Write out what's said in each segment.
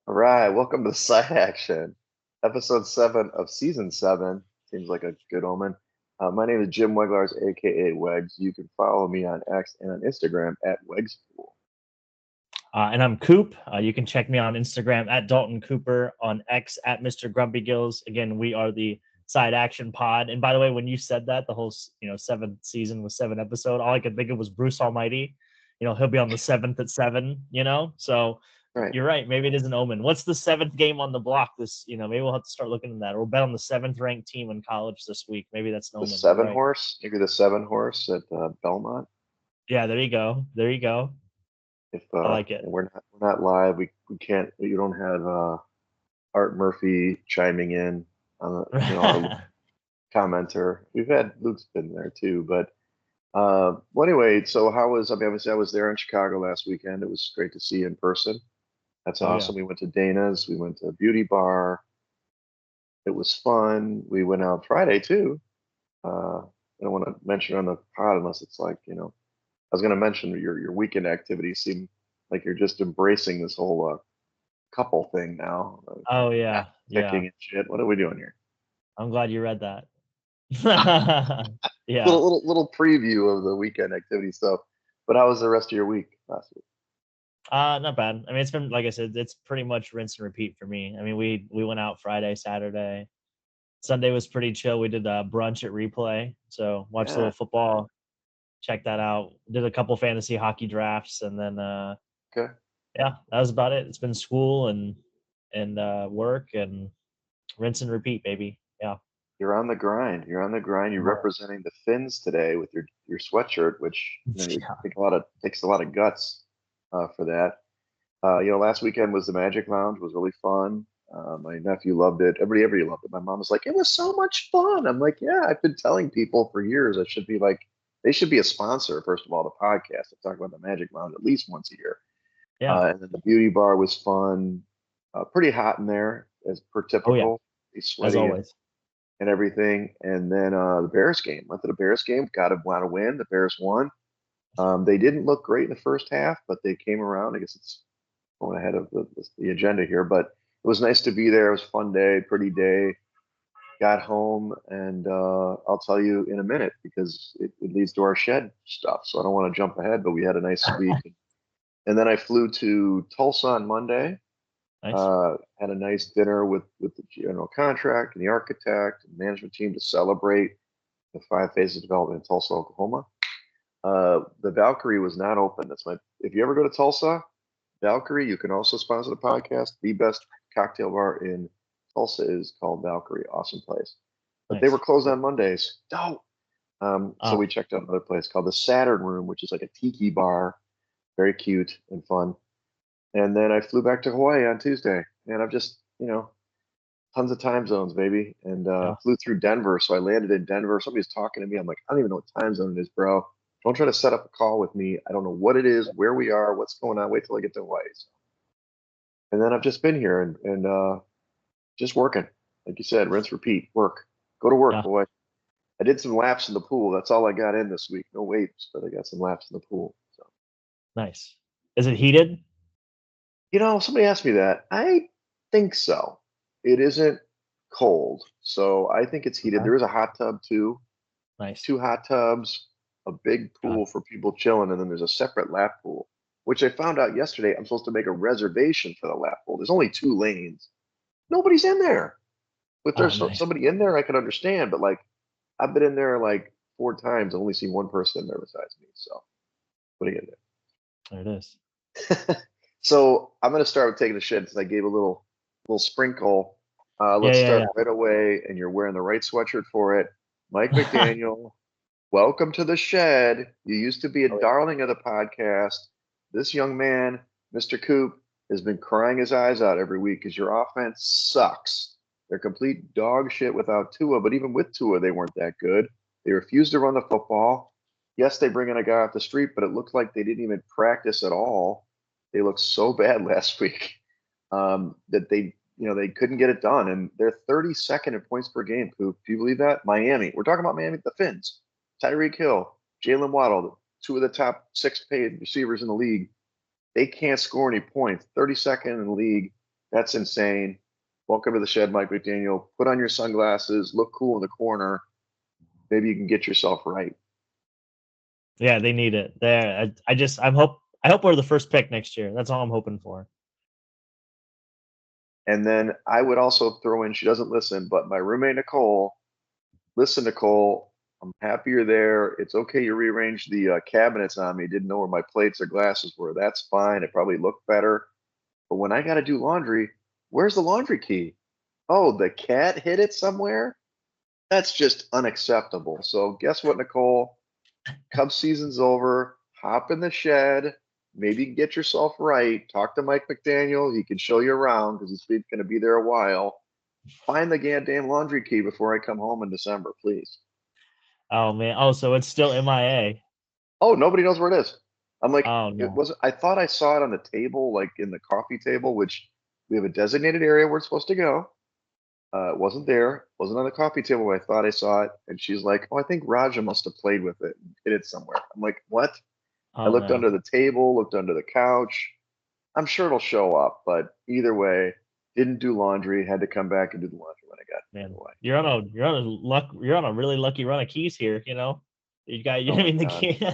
All right, welcome to Side Action, episode 7 of season 7. Seems like a good omen. My name is Jim Weglars, aka Wegs. You can follow me on X and on Instagram at Wegspool. And I'm Coop. You can check me on Instagram at Dalton Cooper, on X at Mr. Grumpy Gills. Again, we are the Side Action Pod. And by the way, when you said that, the whole seventh season was 7 episode, all I could think of was Bruce Almighty. He'll be on the seventh at 7. So Right, you're right. Maybe it is an omen. What's the seventh game on the block? Maybe we'll have to start looking at that. Or we'll bet on the seventh ranked team in college this week. Maybe that's an the omen. You're seven right. horse, maybe the seven horse at Belmont. Yeah, there you go. There you go. If I like it. and we're not live, we can't. You don't have Art Murphy chiming in on our commenter. We've had Luke's been there too, but well, anyway. So how was? I mean, obviously, I was there in Chicago last weekend. It was great to see you in person. That's Oh yeah. awesome. We went to Dana's. We went to a beauty bar. It was fun. We went out Friday too. I don't want to mention on the pod unless it's like, I was going to mention your weekend activities seem like you're just embracing this whole couple thing now, Oh not yeah. Yeah. picking and shit. What are we doing here? I'm glad you read that. Yeah. Little preview of the weekend activity stuff. But how was the rest of your week last week? Not bad. I mean, it's been like I said, it's pretty much rinse and repeat for me. I mean, we went out Friday, Saturday. Sunday was pretty chill. We did a brunch at Replay, so watched a Yeah. little football. Check that out. Did a couple fantasy hockey drafts, and then Okay. yeah, that was about it. It's been school and work and rinse and repeat, baby. Yeah. You're on the grind. You're on the grind. You're Well, representing the Finns today with your sweatshirt, which you yeah. take takes a lot of guts for that. Last weekend was the Magic Lounge. Was really fun. My nephew loved it. Everybody loved it. My mom was like, "It was so much fun." I'm like, "Yeah, I've been telling people for years. I should be like, they should be a sponsor first of all, the podcast. I talk about the Magic Lounge at least once a year. Yeah. And then the beauty bar was fun. Pretty hot in there as per Oh yeah. typical. Be As sweaty always. and everything. And then the Bears game. Went to the Bears game. Got to want to win. The Bears won. They didn't look great in the first half, but they came around. I guess it's going ahead of the agenda here, but it was nice to be there. It was a fun day, pretty day. Got home, and I'll tell you in a minute because it leads to our shed stuff. So I don't want to jump ahead, but we had a nice week. And then I flew to Tulsa on Monday. Nice. Had a nice dinner with the general contract and the architect and management team to celebrate the 5 phases of development in Tulsa, Oklahoma. The Valkyrie was not open. If you ever go to Tulsa, Valkyrie, you can also sponsor the podcast. The best cocktail bar in Tulsa is called Valkyrie. Awesome place. But they were Nice. closed on Mondays. No. So Ah, we checked out another place called the Saturn Room, which is like a tiki bar, very cute and fun. And then I flew back to Hawaii on Tuesday. And I've just, tons of time zones, baby. And yeah. flew through Denver. So I landed in Denver. Somebody's talking to me. I'm like, I don't even know what time zone it is, bro. Don't try to set up a call with me. I don't know what it is, where we are, what's going on. Wait till I get to Hawaii. And then I've just been here and just working. Like you said, rinse, repeat, work. Go to work, Yeah. boy. I did some laps in the pool. That's all I got in this week. No weights, but I got some laps in the pool. So, Nice. Is it heated? somebody asked me that. I think so. It isn't cold, so I think it's heated. Okay. There is a hot tub too, Nice. 2 hot tubs, a big Okay. pool for people chilling, and then there's a separate lap pool, which I found out yesterday. I'm supposed to make a reservation for the lap pool. There's only 2 lanes. Nobody's in there. If Oh, there's nice. somebody in there, I can understand. But like, I've been in there like 4 times. I've only seen one person in there besides me. So what are you There it is. gonna do? So I'm gonna start with taking a shit since I gave a little sprinkle. Yeah, Let's yeah, start yeah. right away, and you're wearing the right sweatshirt for it. Mike McDaniel, welcome to the shed. You used to be a Oh, yeah. darling of the podcast. This young man, Mr. Coop, has been crying his eyes out every week because your offense sucks. They're complete dog shit without Tua, but even with Tua, they weren't that good. They refused to run the football. Yes, they bring in a guy off the street, but it looked like they didn't even practice at all. They looked so bad last week that they couldn't get it done, and they're 32nd in points per game. Coop, do you believe that? Miami. We're talking about Miami, the Finns. Tyreek Hill, Jalen Waddle, two of the top 6 paid receivers in the league. They can't score any points. 32nd in the league. That's insane. Welcome to the shed, Mike McDaniel. Put on your sunglasses, look cool in the corner. Maybe you can get yourself right. Yeah, they need it. There, I hope we're the first pick next year. That's all I'm hoping for. And then I would also throw in, she doesn't listen, but my roommate Nicole, listen, Nicole, I'm happy you're there. It's okay you rearranged the cabinets on me. Didn't know where my plates or glasses were. That's fine. It probably looked better. But when I got to do laundry, where's the laundry key? Oh, the cat hid it somewhere? That's just unacceptable. So guess what, Nicole? Cubs season's over. Hop in the shed. Maybe get yourself right. Talk to Mike McDaniel. He can show you around because he's going to be there a while. Find the goddamn laundry key before I come home in December, please. Oh man. Oh, so it's still MIA. Oh, nobody knows where it is. I'm like, Oh it no. wasn't. I thought I saw it on the table, like in the coffee table, which we have a designated area where it's supposed to go. It wasn't there. Wasn't on the coffee table where I thought I saw it. And she's like, "Oh, I think Raja must have played with it and hid it somewhere." I'm like, "What?" I Oh looked no. under the table, looked under the couch. I'm sure it'll show up, but either way, didn't do laundry. Had to come back and do the laundry when I got Man, away. you're on a really lucky run of keys here, you know? You Oh I my mean the God. key.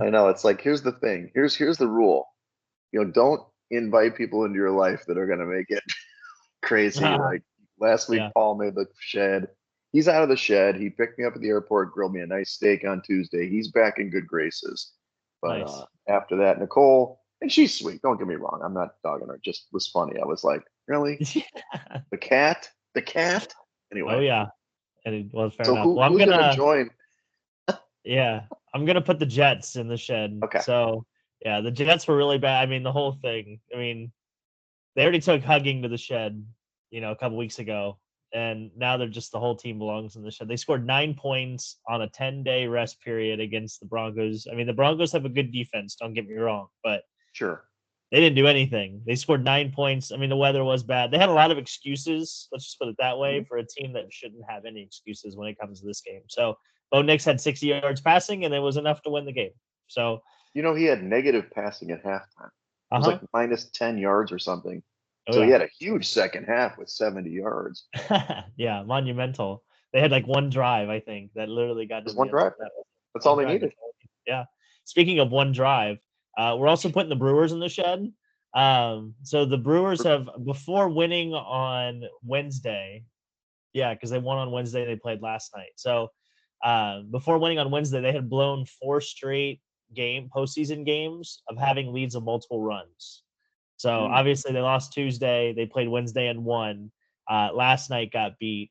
I know. It's like, here's the thing. Here's the rule. Don't invite people into your life that are gonna make it crazy. Like last week, Yeah, Paul made the shed. He's out of the shed. He picked me up at the airport, grilled me a nice steak on Tuesday. He's back in good graces. But nice. after that, Nicole, and she's sweet. Don't get me wrong. I'm not dogging her. Just was funny. I was like, really? The cat? The cat? Oh Anyway, yeah. Well, fair so enough. Well, who's gonna join? yeah, I'm gonna put the Jets in the shed. Okay, So yeah, the Jets were really bad. I mean, the whole thing. I mean, they already took hugging to the shed, a couple weeks ago, and now they're just the whole team belongs in the shed. They scored 9 points on a 10-day rest period against the Broncos. I mean, the Broncos have a good defense. Don't get me wrong, but sure. they didn't do anything. They scored 9 points. I mean, the weather was bad. They had a lot of excuses. Let's just put it that way Mhm. for a team that shouldn't have any excuses when it comes to this game. So Bo Nix had 60 yards passing, and it was enough to win the game. So, He had negative passing at halftime. It was uh like minus 10 yards or something. oh So he yeah, had a huge second half with 70 yards. yeah, monumental. They had like one drive, I think, that literally got Just in one the end zone. drive. That was That's all one they drive. needed. Yeah. Speaking of one drive, we're also putting the Brewers in the shed. So the Brewers have before winning on Wednesday. Yeah, because they won on Wednesday. They played last night. So before winning on Wednesday, they had blown 4 straight postseason games of having leads of multiple runs. So Mm, obviously they lost Tuesday. They played Wednesday and won. Last night got beat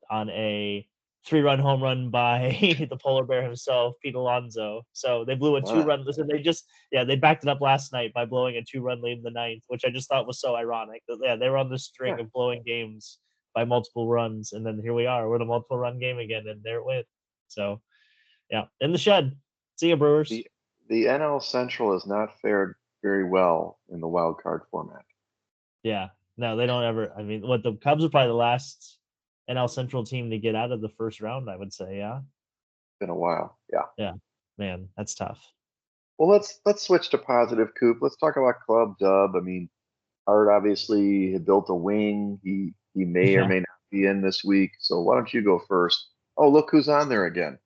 on a 3-run home run by the polar bear himself, Pete Alonso. So they blew a wow. 2-run. Listen, they backed it up last night by blowing a 2-run lead in the ninth, which I just thought was so ironic. Yeah, they were on this string Yeah. of blowing games by multiple runs, and then here we are. We're in a multiple run game again, and there it went. So yeah, in the shed. See you, Brewers. The the NL Central has not fared very well in the wild card format. Yeah. No, they don't ever. I mean, what the Cubs are probably the last NL Central team to get out of the first round, I would say. Yeah. Been a while. Yeah. Yeah. Man, that's tough. Well, let's switch to positive, Coop. Let's talk about Club Dub. I mean, Art obviously had built a wing. He may or Yeah. may not be in this week. So why don't you go first? Oh, look who's on there again.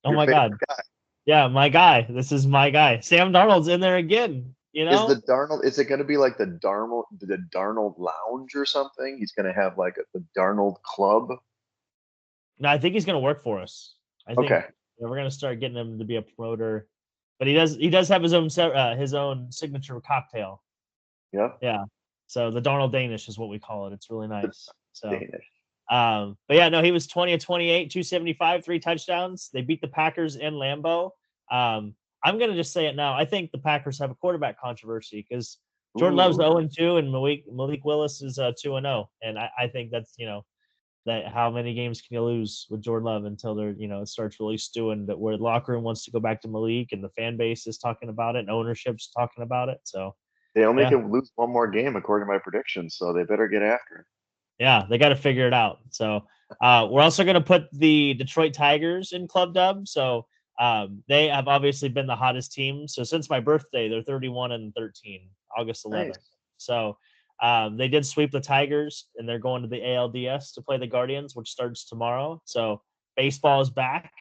Oh Your my favorite God. guy. Yeah, my guy. This is my guy. Sam Darnold's in there again. You Is the know? Darnold, is it going to be like the Darnold Lounge or something? He's going to have like the Darnold Club. No, I think he's gonna work for us. I think Okay. we're gonna start getting him to be a promoter. But he does have his own signature cocktail. Yep. Yeah. So the Darnold Danish is what we call it. It's really The nice. So Danish. but yeah, no, he was 20 of 28, 275, 3 touchdowns. They beat the Packers in Lambeau. I'm gonna just say it now. I think the Packers have a quarterback controversy because Jordan Love's Ooh. 0-2 and Malik Willis is 2-0. And I think that's that how many games can you lose with Jordan Love until it starts really stewing that where the locker room wants to go back to Malik and the fan base is talking about it and ownership's talking about it. So They only yeah, can lose one more game according to my predictions, so they better get after it. yeah, they got to figure it out. So we're also going to put the Detroit Tigers in Club Dub. So they have obviously been the hottest team. So since my birthday, they're 31 and 13, August 11th. Nice. So They did sweep the Tigers, and they're going to the ALDS to play the Guardians, which starts tomorrow. So baseball is back.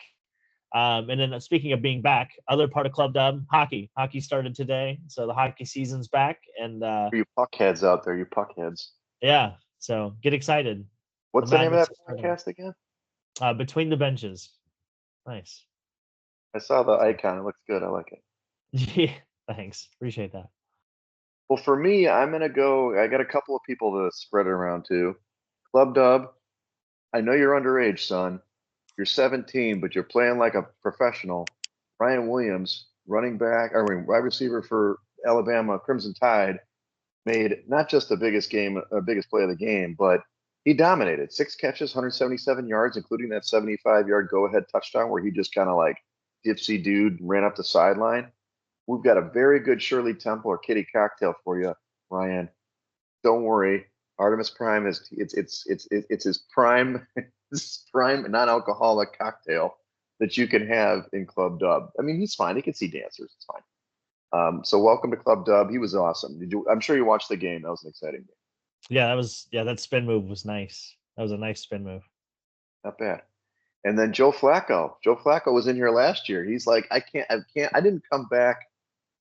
And then speaking of being back, other part of Club Dub, hockey. Hockey started today, so the hockey season's back. And For you puckheads out there, you puckheads. yeah, so get excited. What's the name of madness that is starting. podcast again? Between the Benches. Nice. I saw the icon. It looks good. I like it. Yeah, thanks. Appreciate that. Well, for me, I'm gonna go. I got a couple of people to spread it around to. Club Dub. I know you're underage, son. You're 17, but you're playing like a professional. Ryan Williams, running back, I mean, wide receiver for Alabama Crimson Tide, made not just the biggest play of the game, but he dominated. 6 catches, 177 yards, including that 75-yard go-ahead touchdown where he just kind of like gypsy dude ran up the sideline. We've got a very good Shirley Temple or Kitty cocktail for you, Ryan. Don't worry. Artemis Prime is it's his prime his prime non-alcoholic cocktail that you can have in Club Dub. I mean, he's fine. He can see dancers. It's fine. So welcome to Club Dub. He was awesome. I'm sure you watched the game. That was an exciting game. Yeah, that spin move was nice. That was a nice spin move. Not bad. And then Joe Flacco. Joe Flacco was in here last year. He's like, I didn't come back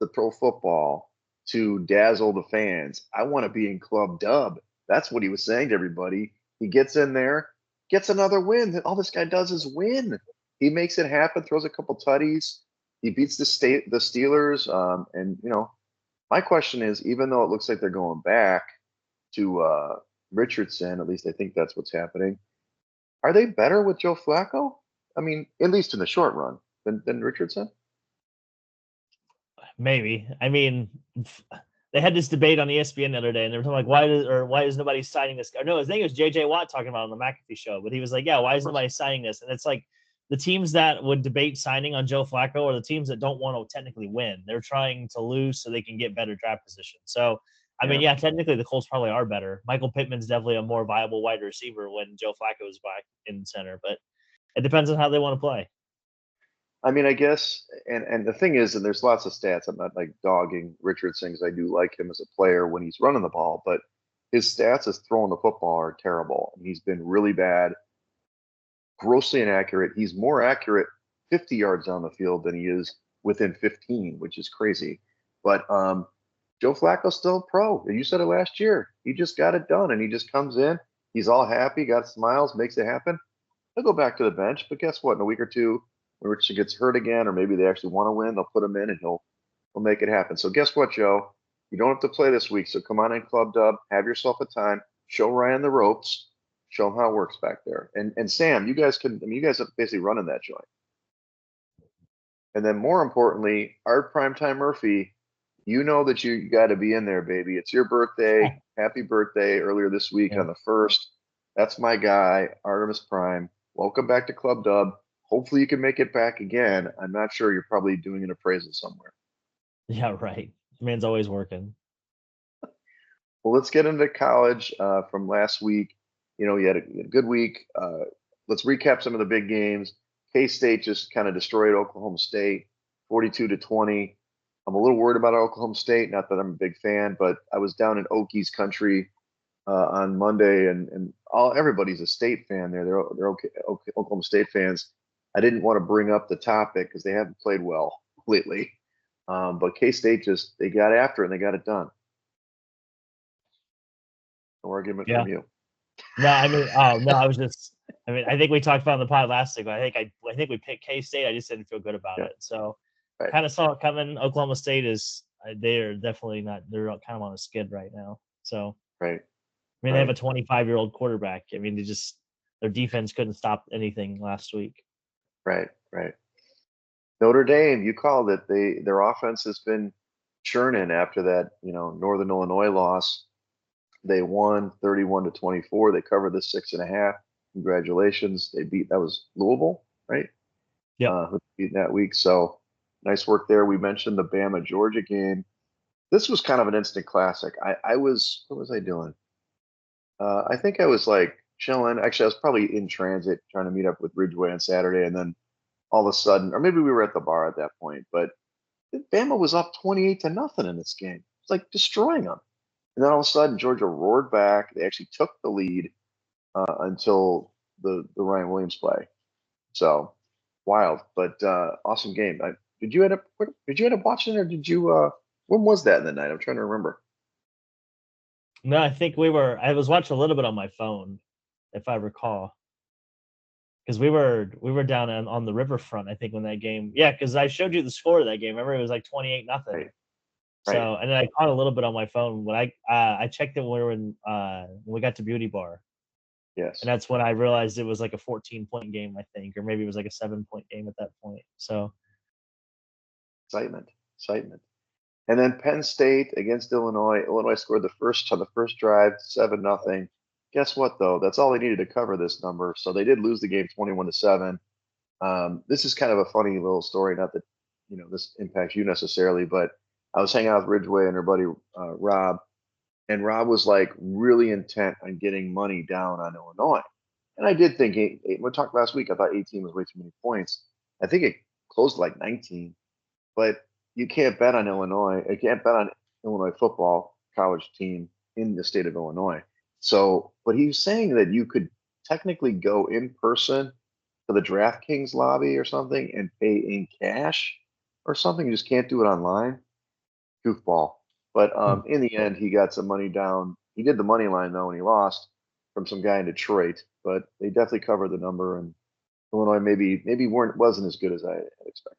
to pro football to dazzle the fans. I want to be in Club Dub. That's what he was saying to everybody. He gets in there, gets another win. All this guy does is win. He makes it happen, throws a couple tutties. He beats the Steelers. And my question is, even though it looks like they're going back to Richardson, at least I think that's what's happening. Are they better with Joe Flacco? I mean, at least in the short run, than Richardson? Maybe. I mean, they had this debate on ESPN the other day, and they were talking like, why is nobody signing this guy? No, his name was JJ Watt talking about it on the McAfee show, but he was like, yeah, why is nobody signing this? And it's like the teams that would debate signing on Joe Flacco are the teams that don't want to technically win. They're trying to lose so they can get better draft position. So, I mean, yeah, technically the Colts probably are better. Michael Pittman's definitely a more viable wide receiver when Joe Flacco is back in center, but it depends on how they want to play. I mean, I guess, and the thing is, and there's lots of stats. I'm not like dogging Richardson because I do like him as a player when he's running the ball, but his stats as throwing the football are terrible. And he's been really bad, grossly inaccurate. He's more accurate 50 yards down the field than he is within 15, which is crazy. But Joe Flacco's still a pro. You said it last year. He just got it done, and he just comes in. He's all happy, got smiles, makes it happen. He'll go back to the bench, but guess what? In a week or two, when Richard gets hurt again, or maybe they actually want to win, they'll put him in and he'll make it happen. So guess what, Joe? You don't have to play this week. So come on in, Club Dub, have yourself a time, show Ryan the ropes, show him how it works back there. And Sam, you guys are basically running that joint. And then more importantly, Art Primetime Murphy, you know that you got to be in there, baby. It's your birthday. Happy birthday earlier this week on the 1st. That's my guy, Artemis Prime. Welcome back to Club Dub. Hopefully you can make it back again. I'm not sure. You're probably doing an appraisal somewhere. Yeah, right. Man's always working. Well, let's get into college from last week. You had a good week. Let's recap some of the big games. K-State just kind of destroyed Oklahoma State, 42-20. I'm a little worried about Oklahoma State. Not that I'm a big fan, but I was down in Okies country on Monday, and everybody's a State fan there. They're okay, Oklahoma State fans. I didn't want to bring up the topic because they haven't played well lately. But K-State they got after it and they got it done. No argument from you. No, I mean, no, I think we talked about it on the pod last week. I think we picked K-State. I just didn't feel good about it. So kind of saw it coming. Oklahoma State they are definitely not, they're kind of on a skid right now. So, right. I mean, they have a 25-year-old quarterback. I mean, their defense couldn't stop anything last week. Right. Notre Dame, you called it. Their offense has been churning after that, Northern Illinois loss. They won 31-24. They covered the 6.5. Congratulations. That was Louisville, right? Yeah. Who beat that week. So nice work there. We mentioned the Bama Georgia game. This was kind of an instant classic. What was I doing? I think I was like chilling. Actually, I was probably in transit trying to meet up with Ridgeway on Saturday. And then all of a sudden, or maybe we were at the bar at that point, but Bama was up 28-0 in this game. It's like destroying them. And then all of a sudden, Georgia roared back. They actually took the lead until the Ryan Williams play. So wild, but awesome game. Did you end up watching, or did you? When was that in the night? I'm trying to remember. No, I think I was watching a little bit on my phone, if I recall, because we were down on the riverfront. I think when that game, yeah, because I showed you the score of that game. Remember, it was like 28-0. Right, right. So, and then I caught a little bit on my phone when I checked it when we were when we got to Beauty Bar, and Yes, that's when I realized it was like a 14-point game, I think, or maybe it was like a 7-point game at that point. So, excitement, excitement. And then Penn State against Illinois. Illinois scored the first drive, 7-0. Guess what though? That's all they needed to cover this number. So they did lose the game 21-7. This is kind of a funny little story. Not that this impacts you necessarily, but I was hanging out with Ridgeway and her buddy Rob, and Rob was like really intent on getting money down on Illinois. And I did think we talked last week. I thought 18 was way too many points. I think it closed like 19, but you can't bet on Illinois. You can't bet on Illinois football college team in the state of Illinois. So, but he was saying that you could technically go in person to the DraftKings lobby or something and pay in cash or something. You just can't do it online. Goofball. But hmm. in the end, he got some money down. He did the money line though, and he lost from some guy in Detroit. But they definitely covered the number, and Illinois maybe wasn't as good as I had expected.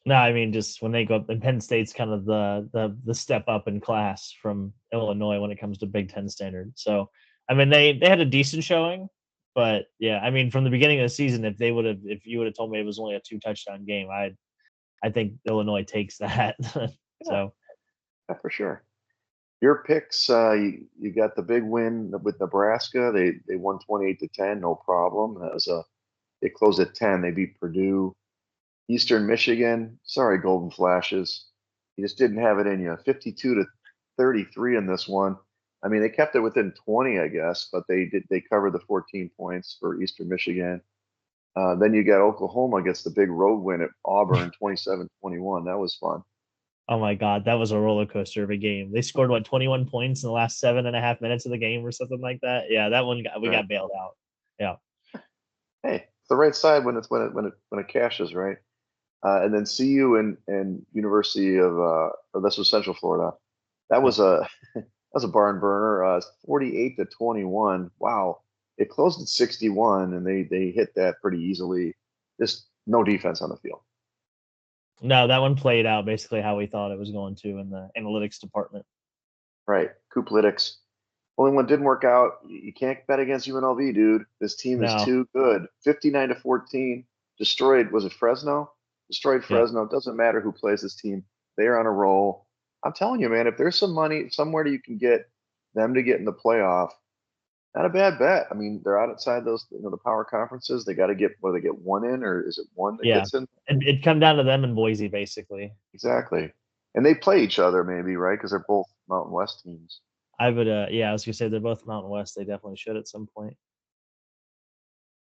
No, I mean, just when they go up, and Penn State's kind of the step up in class from Illinois when it comes to Big Ten standard. So, I mean, they had a decent showing, but yeah, I mean, from the beginning of the season, if you would have told me it was only a 2 touchdown game, I think Illinois takes that. Yeah, So, yeah, for sure. Your picks, you got the big win with Nebraska. They won 28-10, no problem. They closed at 10. They beat Purdue. Eastern Michigan, sorry, Golden Flashes. You just didn't have it in you. 52-33 in this one. I mean, they kept it within 20, I guess, but they covered the 14 points for Eastern Michigan. Then you got Oklahoma gets the big road win at Auburn, 27-21. That was fun. oh my God, that was a roller coaster of a game. They scored what 21 points in the last 7.5 minutes of the game or something like that. Yeah, that one we Right. got bailed out. Yeah, Hey, it's the right side when it cashes, right? And then CU and University of this was Central Florida. That yep. was a that was a barn burner. 48-21. Wow. It closed at 61, and they hit that pretty easily. Just no defense on the field. No, that one played out basically how we thought it was going to in the analytics department. Right. Cooplitics. Only one didn't work out. You can't bet against UNLV, dude. This team is No, too good. 59-14. Destroyed, was it Fresno? Destroyed yeah. Fresno. It doesn't matter who plays this team. They're on a roll. I'm telling you, man, if there's some money somewhere that you can get them to get in the playoff, not a bad bet. I mean, they're outside those, the power conferences. They got to get, whether they get one in, or is it one that Yeah, gets in? it'd come down to them and Boise, basically. Exactly. And they play each other maybe, right? Because they're both Mountain West teams. I would, yeah, I was gonna say they're both Mountain West. They definitely should at some point.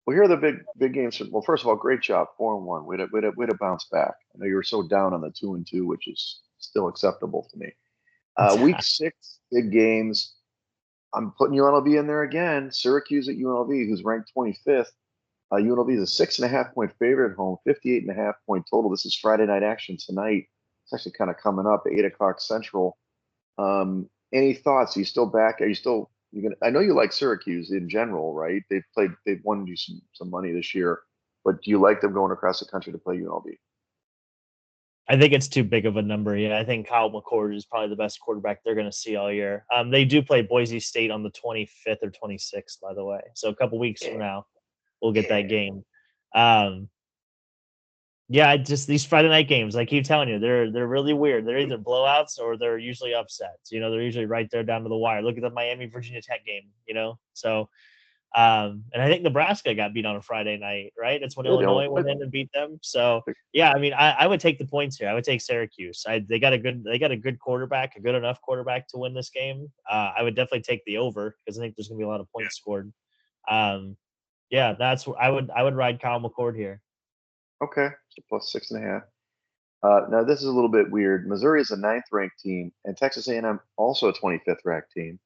Well, here are the big games. Well, first of all, great job, 4-1. Way to bounce back. I know you were so down on the 2-2, which is still acceptable to me. Week 6, big games. I'm putting UNLV in there again. Syracuse at UNLV, who's ranked 25th. UNLV is a 6.5 point favorite at home, 58.5 point total. This is Friday night action tonight. It's actually kind of coming up at 8 o'clock Central. Any thoughts? Are you still back? Are you still you gonna? I know you like Syracuse in general, right? They've won you some money this year, but do you like them going across the country to play UNLV? I think it's too big of a number. Yeah, I think Kyle McCord is probably the best quarterback they're going to see all year. They do play Boise State on the 25th or 26th, by the way. So a couple weeks from Yeah, now, we'll get that yeah. game. Um, yeah, I just these Friday night games. I keep telling you, they're really weird. They're either blowouts or they're usually upsets. They're usually right there down to the wire. Look at the Miami Virginia Tech game. So and I think Nebraska got beat on a Friday night, right? That's when Good. Illinois Illinois. went in and beat them. So yeah, I mean, I would take the points here. I would take Syracuse. They got a good quarterback, a good enough quarterback to win this game. I would definitely take the over because I think there's gonna be a lot of points scored. Um, yeah, I would ride Kyle McCord here. Okay, so plus 6.5. Now this is a little bit weird. Missouri is a ninth ranked team, and Texas A&M also a 25th ranked team.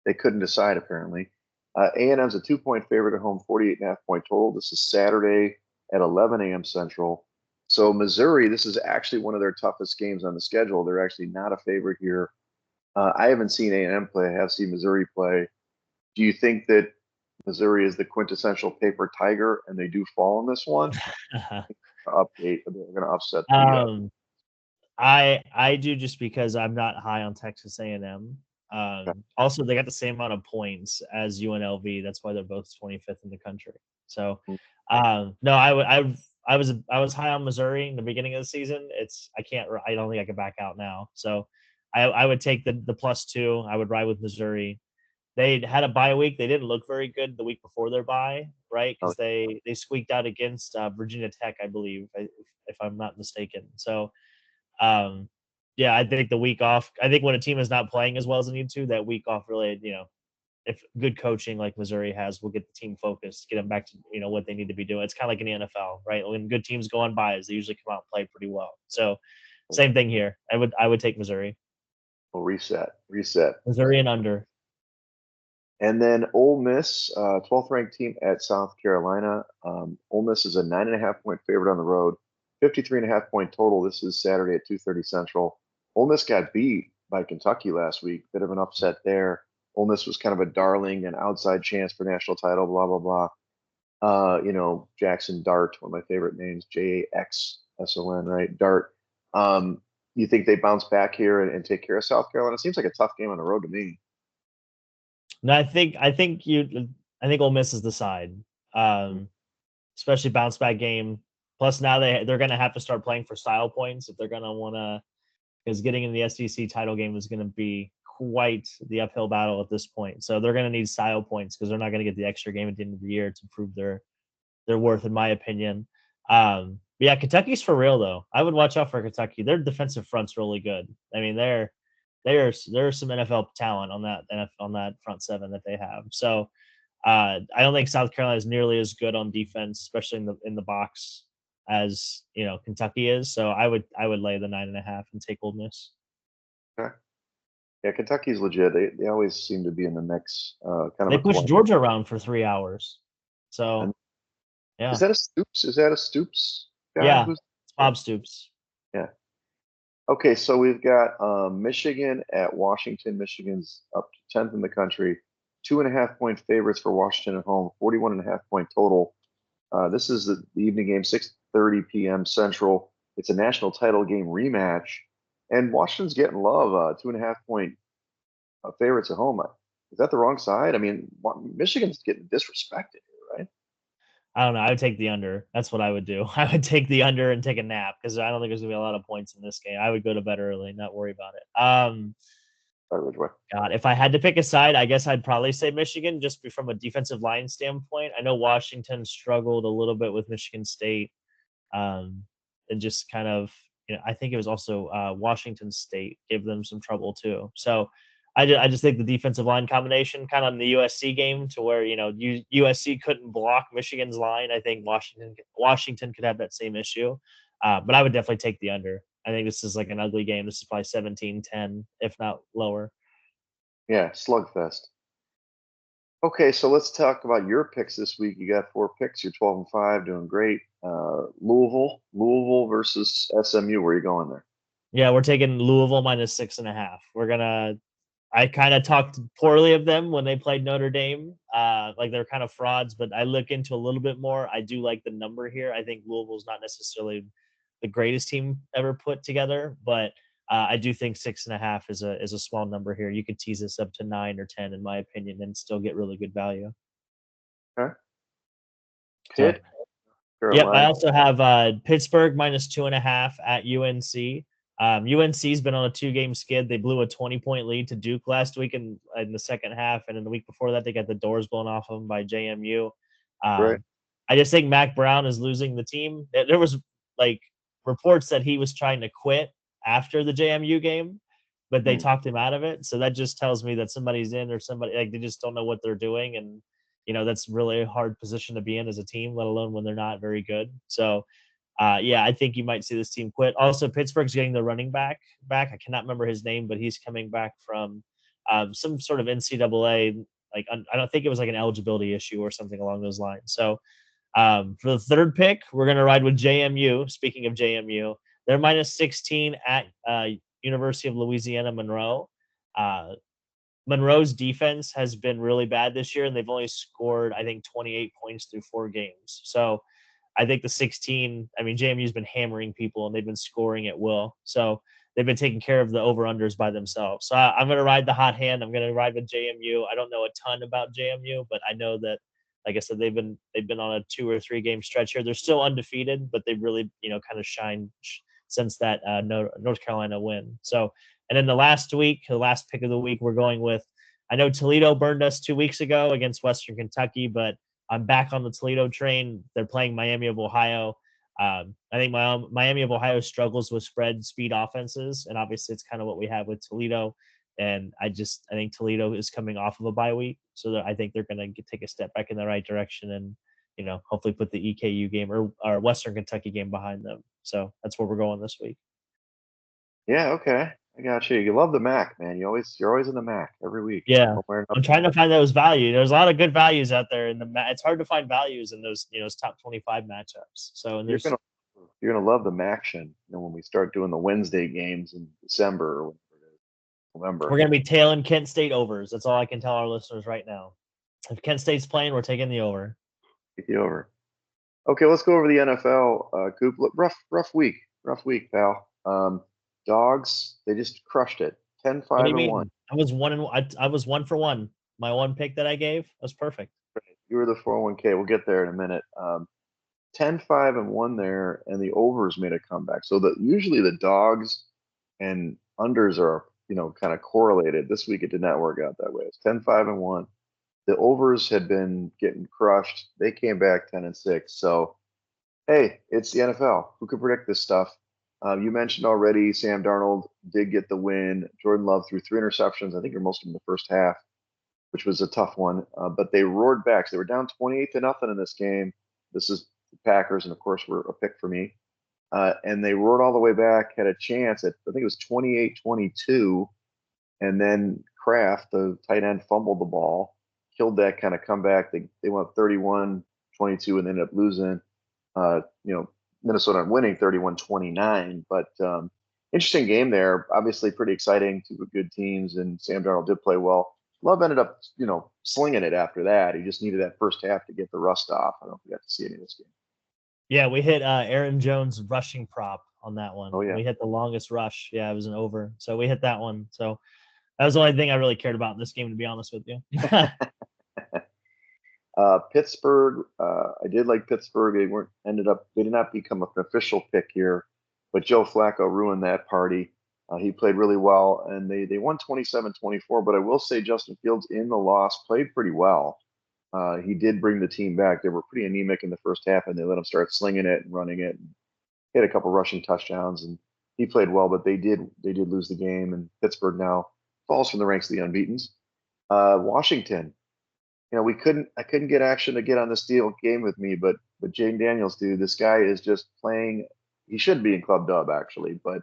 They couldn't decide apparently. A&M's a 2 point favorite at home, 48.5 point total. This is Saturday at 11 a.m. Central. So Missouri, this is actually one of their toughest games on the schedule. They're actually not a favorite here. I haven't seen A&M play. I have seen Missouri play. Do you think that Missouri is the quintessential paper tiger and they do fall in this one? Update. They're going to upset the. um, I do just because I'm not high on Texas A&M. Also, they got the same amount of points as UNLV. That's why they're both 25th in the country. So, no, I was high on Missouri in the beginning of the season. I don't think I can back out now. So, I would take the +2. I would ride with Missouri. They had a bye week. They didn't look very good the week before their bye, right? Oh, Because they squeaked out against Virginia Tech, I believe, if I'm not mistaken. So um, yeah, I think the week off. I think when a team is not playing as well as they need to, that week off really, if good coaching like Missouri has, will get the team focused, get them back to what they need to be doing. It's kind of like in the NFL, right? When good teams go on buys, they usually come out and play pretty well. So same thing here. I would take Missouri, well, reset. Missouri and under. And then Ole Miss, 12th ranked team at South Carolina. Ole Miss is a 9.5 point favorite on the road, 53.5 point total. This is Saturday at 2:30 Central. Ole Miss got beat by Kentucky last week. Bit of an upset there. Ole Miss was kind of a darling, an outside chance for national title. Blah blah blah. Jackson Dart, one of my favorite names, Jaxson, right? Dart. Um, you think they bounce back here and take care of South Carolina? It seems like a tough game on the road to me. No, I think Ole Miss is the side, um, especially bounce back game. Plus now they're going to have to start playing for style points if they're going to want to, because getting in the SEC title game is going to be quite the uphill battle at this point. So they're going to need style points because they're not going to get the extra game at the end of the year to prove their worth, in my opinion. But yeah, Kentucky's for real though. I would watch out for Kentucky. Their defensive front's really good. I mean, there's some NFL talent on that front seven that they have. So I don't think South Carolina is nearly as good on defense, especially in the box, as Kentucky is. So I would lay the 9.5 and take Old Miss. Okay. Yeah, Kentucky's legit. They always seem to be in the mix. Kind of They a pushed coin. Georgia around for 3 hours. And So is yeah, that a Stoops? Is that a Stoops guy? yeah, Who's it's Bob Stoops. yeah. Okay, so we've got Michigan at Washington. Michigan's up to 10th in the country. 2.5 point favorites for Washington at home. 41.5 point total. This is the evening game, 6:30 p.m. Central. It's a national title game rematch, and Washington's getting love. 2.5 point favorites at home. Is that the wrong side? I mean, Michigan's getting disrespected here, right? I don't know. I would take the under. That's what I would do. I would take the under and take a nap because I don't think there's gonna be a lot of points in this game. I would go to bed early, not worry about it. Which way? God, if I had to pick a side, I guess I'd probably say Michigan, just from a defensive line standpoint. I know Washington struggled a little bit with Michigan State, um, and just kind of, I think it was also Washington State gave them some trouble too. So I just think the defensive line combination, kind of in the USC game, to where USC couldn't block Michigan's line. I think Washington could have that same issue, but I would definitely take the under. I think this is like an ugly game. This is probably 17-10, if not lower. Yeah, slugfest. Okay, so let's talk about your picks this week. You got 4 picks. You're 12-5, doing great. Louisville versus SMU. Where are you going there? Yeah, we're taking Louisville -6.5. I kind of talked poorly of them when they played Notre Dame. Like they're kind of frauds, but I look into a little bit more. I do like the number here. I think Louisville's not necessarily the greatest team ever put together, but I do think 6.5 is a small number here. You could tease this up to 9 or 10, in my opinion, and still get really good value. Okay. So Pitt, yep, I Carolina. also have Pittsburgh -2.5 at UNC. UNC's been on a 2-game skid. They blew a 20-point lead to Duke last week in the second half, and in the week before that, they got the doors blown off of them by JMU. Right. I just think Mac Brown is losing the team. There was like reports that he was trying to quit after the JMU game, but they Hmm. talked him out of it. So that just tells me that somebody's in, or somebody, like, they just don't know what they're doing, and that's really a hard position to be in as a team, let alone when they're not very good. So yeah, I think you might see this team quit. Also, Pittsburgh's getting the running back. I cannot remember his name, but he's coming back from some sort of NCAA. Like I don't think it was like an eligibility issue or something along those lines. So for the third pick, we're going to ride with JMU. Speaking of JMU, they're minus 16 at University of Louisiana Monroe. Monroe's defense has been really bad this year, and they've only scored, I think, 28 points through 4 games. So I think the 16, I mean, JMU's been hammering people, and they've been scoring at will. So they've been taking care of the over-unders by themselves. So I'm going to ride the hot hand. I'm going to ride with JMU. I don't know a ton about JMU, but I know that, like I said, they've been on a 2 or 3 game stretch here. They're still undefeated, but they've really, kind of shined since that North Carolina win. So, and then the last pick of the week, we're going with, I know Toledo burned us 2 weeks ago against Western Kentucky, but I'm back on the Toledo train. They're playing Miami of Ohio. I think Miami of Ohio struggles with spread speed offenses, and obviously it's kind of what we have with Toledo. And I think Toledo is coming off of a bye week, so I think they're going to take a step back in the right direction and, hopefully put the EKU game or Western Kentucky game behind them. So that's where we're going this week. Yeah, okay. I got you. You love the MAC, man. You're always in the MAC every week. Yeah, Wearing up. I'm trying to find those value. There's a lot of good values out there in it's hard to find values in those, top 25 matchups. So, and You're gonna love the MACtion, when we start doing the Wednesday games in December or November. we're going to be tailing Kent State overs. That's all I can tell our listeners right now. If Kent State's playing, we're taking the over. Get the over. Okay, let's go over the NFL. Coop, rough week, pal. Dogs, they just crushed it. 10, What 5, do you and mean? 1. I was 1 for 1. My one pick that I gave was perfect. You were the 401k. We'll get there in a minute. 10, 5, and 1 there, and the overs made a comeback. So usually the dogs and unders are, kind of correlated. This week it did not work out that way. It's 10, 5, and 1. The overs had been getting crushed. They came back 10 and 6. So, hey, it's the NFL. Who could predict this stuff? You mentioned already Sam Darnold did get the win. Jordan Love threw 3 interceptions. I think you're most of them in the first half, which was a tough one. But they roared back. So they were down 28-0 in this game. This is the Packers, and of course, were a pick for me. And they roared all the way back, had a chance at, I think it was 28-22. And then Kraft, the tight end, fumbled the ball, killed that kind of comeback. They went 31-22 and ended up losing. Minnesota winning 31-29. But interesting game there. Obviously, pretty exciting. 2 good teams, and Sam Darnold did play well. Love ended up, slinging it after that. He just needed that first half to get the rust off. I don't know if you got to see any of this game. Yeah, we hit Aaron Jones' rushing prop on that one. Oh, yeah. We hit the longest rush. Yeah, it was an over. So we hit that one. So that was the only thing I really cared about in this game, to be honest with you. Pittsburgh, I did like Pittsburgh. They did not become an official pick here, but Joe Flacco ruined that party. He played really well, and they won 27-24. But I will say Justin Fields in the loss played pretty well. He did bring the team back. They were pretty anemic in the first half, and they let him start slinging it and running it. And he had a couple rushing touchdowns, and he played well. But they did lose the game, and Pittsburgh now falls from the ranks of the unbeatens. Washington. I couldn't get action to get on the steel game with me, but Jaden Daniels, dude, this guy is just playing. He should be in Club Dub actually, but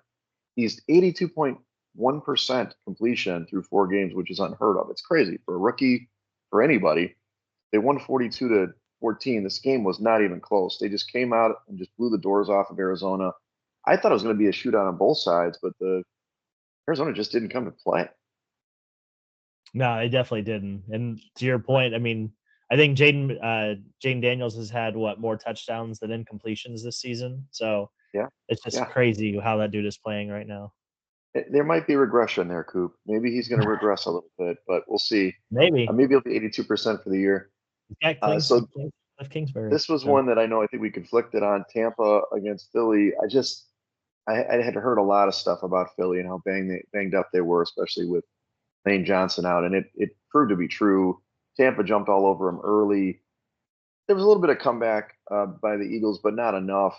he's 82.1% completion through 4 games, which is unheard of. It's crazy for a rookie, for anybody. They won 42-14. This game was not even close. They just came out and just blew the doors off of Arizona. I thought it was going to be a shootout on both sides, but the Arizona just didn't come to play. No, they definitely didn't. And to your point, I mean, I think Jaden Daniels has had more touchdowns than incompletions this season. So Yeah, it's just crazy how that dude is playing right now. There might be regression there, Coop. Maybe he's going to regress a little bit, but we'll see. Maybe Maybe he'll be 82% for the year. So Kingsbury. this was one that I know I think we conflicted on. Tampa against Philly. I had heard a lot of stuff about Philly and how banged up they were, especially with Lane Johnson out, and it proved to be true. Tampa jumped all over him early. There was a little bit of comeback by the Eagles, but not enough.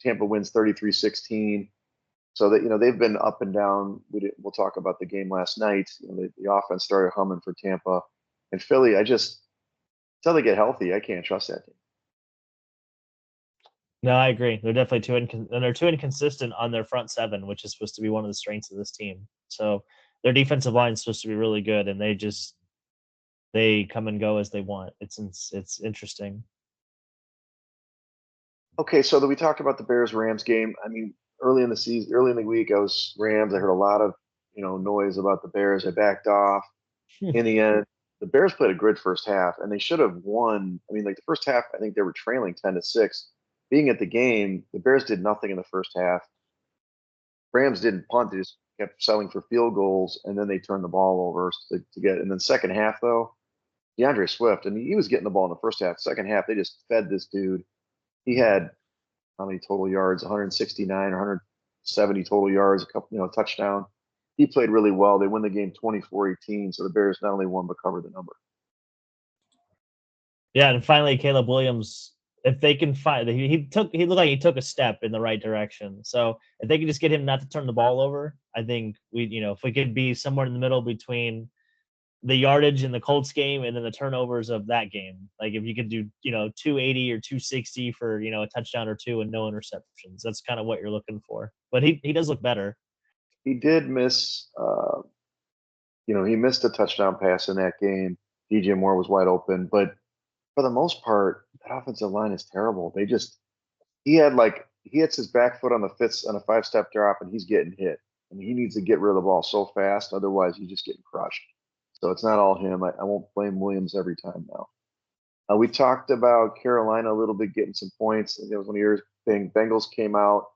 Tampa wins 33-16. So that they've been up and down. We'll talk about the game last night. The offense started humming for Tampa, and Philly. Until they get healthy, I can't trust that team. No, I agree. They're definitely and they're too inconsistent on their front seven, which is supposed to be one of the strengths of this team. So their defensive line is supposed to be really good, and they come and go as they want. It's interesting. Okay, so that we talked about the Bears Rams game. I mean, early in the season, early in the week, I was Rams. I heard a lot of noise about the Bears. I backed off. In the end, the Bears played a good first half, and they should have won. I mean, like the first half, I think they were trailing 10-6. Being at the game, the Bears did nothing in the first half. Rams didn't punt; they just kept selling for field goals, and then they turned the ball over to get. And then second half, though, DeAndre Swift, I mean, he was getting the ball in the first half. Second half, they just fed this dude. He had how many total yards? 169 or 170 total yards, a couple, touchdown. He played really well. They win the game 24-18. So the Bears not only won but covered the number. Yeah, and finally, Caleb Williams. If they can find, he looked like he took a step in the right direction. So if they can just get him not to turn the ball over, I think if we could be somewhere in the middle between the yardage in the Colts game and then the turnovers of that game. Like if you could do, 280 or 260 for, a touchdown or two and no interceptions, that's kind of what you're looking for. But he does look better. He did miss, he missed a touchdown pass in that game. DJ Moore was wide open, but for the most part, that offensive line is terrible. He hits his back foot on the fifth on a 5-step drop, and he's getting hit. And he needs to get rid of the ball so fast, otherwise he's just getting crushed. So it's not all him. I won't blame Williams every time now. We talked about Carolina a little bit getting some points. It was one of your thing. Bengals came out.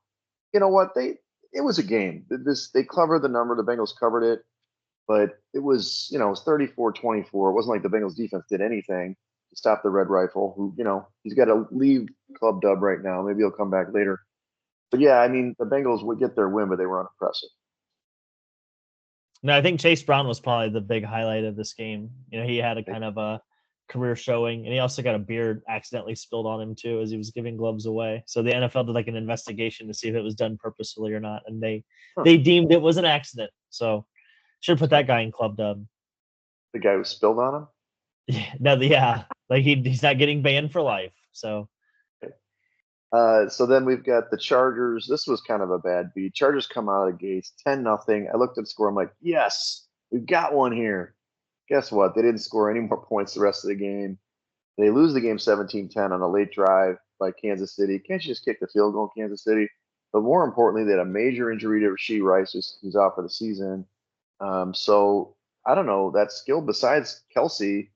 You know what? It was a game. They covered the number. The Bengals covered it, but it was 34-24. It wasn't like the Bengals defense did anything to stop the Red Rifle, who, he's got to leave club dub right now. Maybe he'll come back later. But yeah, I mean, the Bengals would get their win, but they were unimpressive. No, I think Chase Brown was probably the big highlight of this game. He had a kind of a career showing, and he also got a beard accidentally spilled on him too as he was giving gloves away. So the NFL did like an investigation to see if it was done purposefully or not, and Huh. they deemed it was an accident. So should put that guy in club dub. The guy who spilled on him? Yeah, like he's not getting banned for life. So So then we've got the Chargers. This was kind of a bad beat. Chargers come out of the gates 10-0. I looked at the score. I'm like, yes, we've got one here. Guess what? They didn't score any more points the rest of the game. They lose the game 17-10 on a late drive by Kansas City. Can't you just kick the field goal in Kansas City? But more importantly, they had a major injury to Rasheed Rice, who's out for the season. So I don't know that skill besides Kelsey.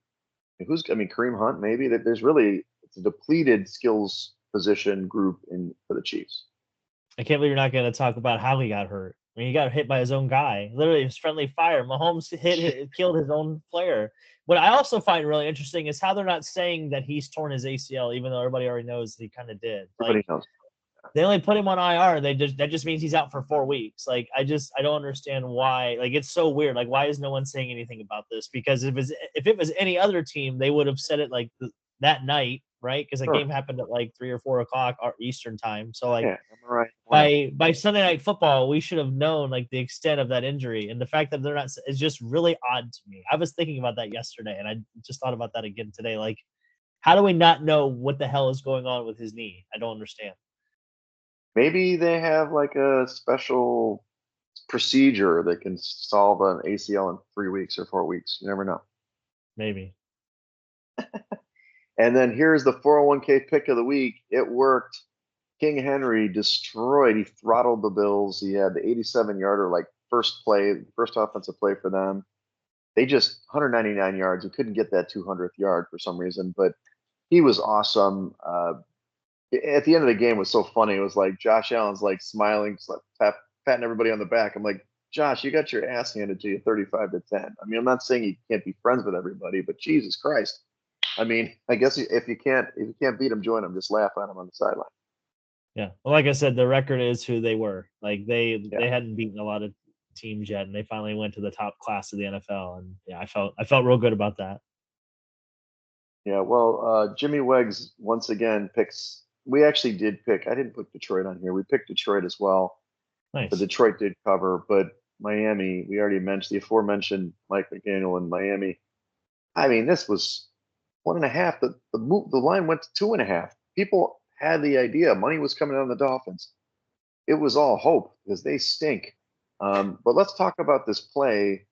Kareem Hunt, maybe that there's really it's a depleted skills position group for the Chiefs. I can't believe you're not going to talk about how he got hurt. I mean, he got hit by his own guy. Literally, his friendly fire. Mahomes killed his own player. What I also find really interesting is how they're not saying that he's torn his ACL, even though everybody already knows he kind of did. Everybody Like knows. they only put him on IR. That just means he's out for 4 weeks. Like I don't understand why. Like it's so weird. Like why is no one saying anything about this? Because if it was any other team, they would have said it like that night, right? Because the Sure. game happened at like 3 or 4 o'clock Eastern time. So like Yeah, I'm all right. by Sunday Night Football, we should have known like the extent of that injury, and the fact that they're not is just really odd to me. I was thinking about that yesterday, and I just thought about that again today. Like, how do we not know what the hell is going on with his knee? I don't understand. Maybe they have like a special procedure that can solve an ACL in 3 weeks or 4 weeks. You never know. Maybe. And then here's the 401k pick of the week. It worked. King Henry destroyed. He throttled the Bills. He had the 87-yarder, like first offensive play for them. They just 199 yards. He couldn't get that 200th yard for some reason, but he was awesome. At the end of the game, it was so funny. It was like Josh Allen's like smiling, just like patting everybody on the back. I'm like, Josh, you got your ass handed to you 35-10. I mean, I'm not saying you can't be friends with everybody, but Jesus Christ. I mean, I guess if you can't beat them, join them. Just laugh at them on the sideline. Yeah. Well, like I said, the record is who they were. Like they Yeah. hadn't beaten a lot of teams yet, and they finally went to the top class of the NFL. And yeah, I felt real good about that. Yeah, well, Jimmy Wegs once again picks. We actually did pick. I didn't put Detroit on here. We picked Detroit as well, but Nice. Detroit did cover. But Miami, we already mentioned the aforementioned Mike McDaniel in Miami. I mean, this was 1.5. The line went to 2.5. People had the idea. Money was coming on the Dolphins. It was all hope because they stink. But let's talk about this play.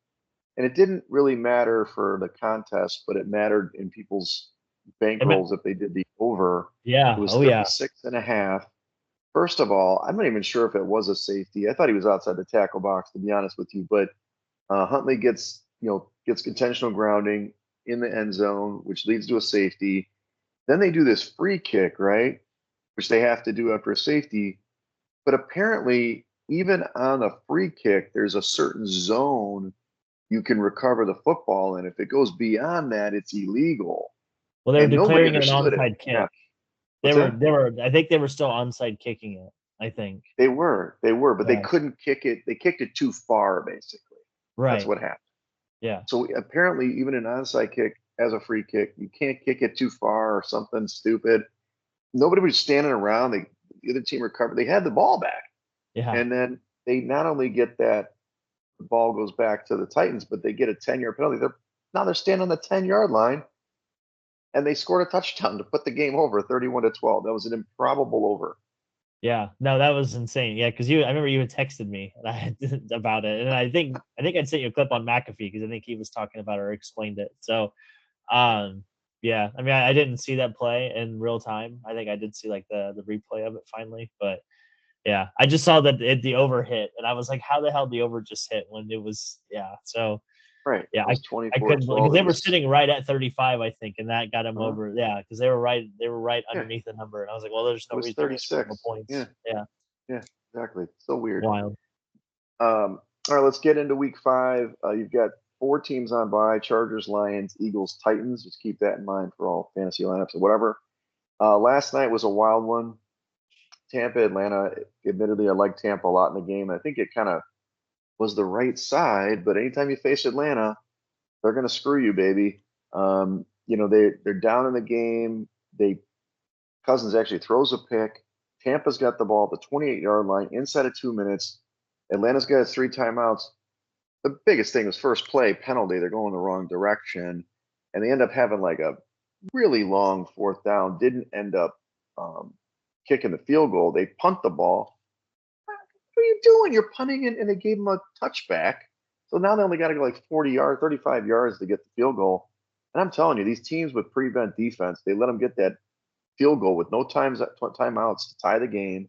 And it didn't really matter for the contest, but it mattered in people's bankrolls if they did the over. It Yeah. was Oh yeah. 36.5. First of all, I'm not even sure if it was a safety. I thought he was outside the tackle box, to be honest with you. But Huntley gets intentional grounding in the end zone, which leads to a safety. Then they do this free kick, right? Which they have to do after a safety. But apparently, even on a free kick, there's a certain zone you can recover the football in. If it goes beyond that, it's illegal. Well, they were And nobody declaring it an understood it. onside Yeah. kick. They What's were, that? they were. I think they were still onside kicking it. I think. They were, but they Yeah. couldn't kick it. They kicked it too far, basically. That's Right. what happened. Yeah. So apparently, even an onside kick as a free kick, you can't kick it too far or something stupid. Nobody was standing around. The other team recovered. They had the ball back, Yeah. and then they not only get that the ball goes back to the Titans, but they get a 10-yard penalty. They're standing on the 10-yard line, and they scored a touchdown to put the game over, 31-12. That was an improbable over. Yeah, no, that was insane. Yeah, because I remember you had texted me and about it, and I think I'd sent you a clip on McAfee because I think he was talking about it or explained it. So, yeah, I mean, I didn't see that play in real time. I think I did see like the replay of it finally, but yeah, I just saw that the over hit, and I was like, how the hell the over just hit when it was so Right. It yeah, was I couldn't because 24-12. they It were was, sitting right at 35, I think, and that got him uh, over. Yeah, because they were right yeah, underneath the number, and I was like, well, there's it no was reason they're going to score no 36. Yeah, points. Yeah, yeah, exactly. So weird. wild. All right, let's get into week 5. You've got 4 teams on by: Chargers, Lions, Eagles, Titans. Just keep that in mind for all fantasy lineups or whatever. Last night was a wild one. Tampa, Atlanta. Admittedly, I like Tampa a lot in the game. I think it kind of was the right side, but anytime you face Atlanta, they're going to screw you, baby. They're down in the game. They Cousins actually throws a pick. Tampa's got the ball at the 28-yard line inside of 2 minutes. Atlanta's got 3 timeouts. The biggest thing was first play penalty. They're going the wrong direction, and they end up having like a really long fourth down. Didn't end up kicking the field goal. They punt the ball. What are you doing? You're punting it, and they gave them a touchback. So now they only got to go like 40 yards, 35 yards to get the field goal. And I'm telling you, these teams with prevent defense, they let them get that field goal with no timeouts to tie the game.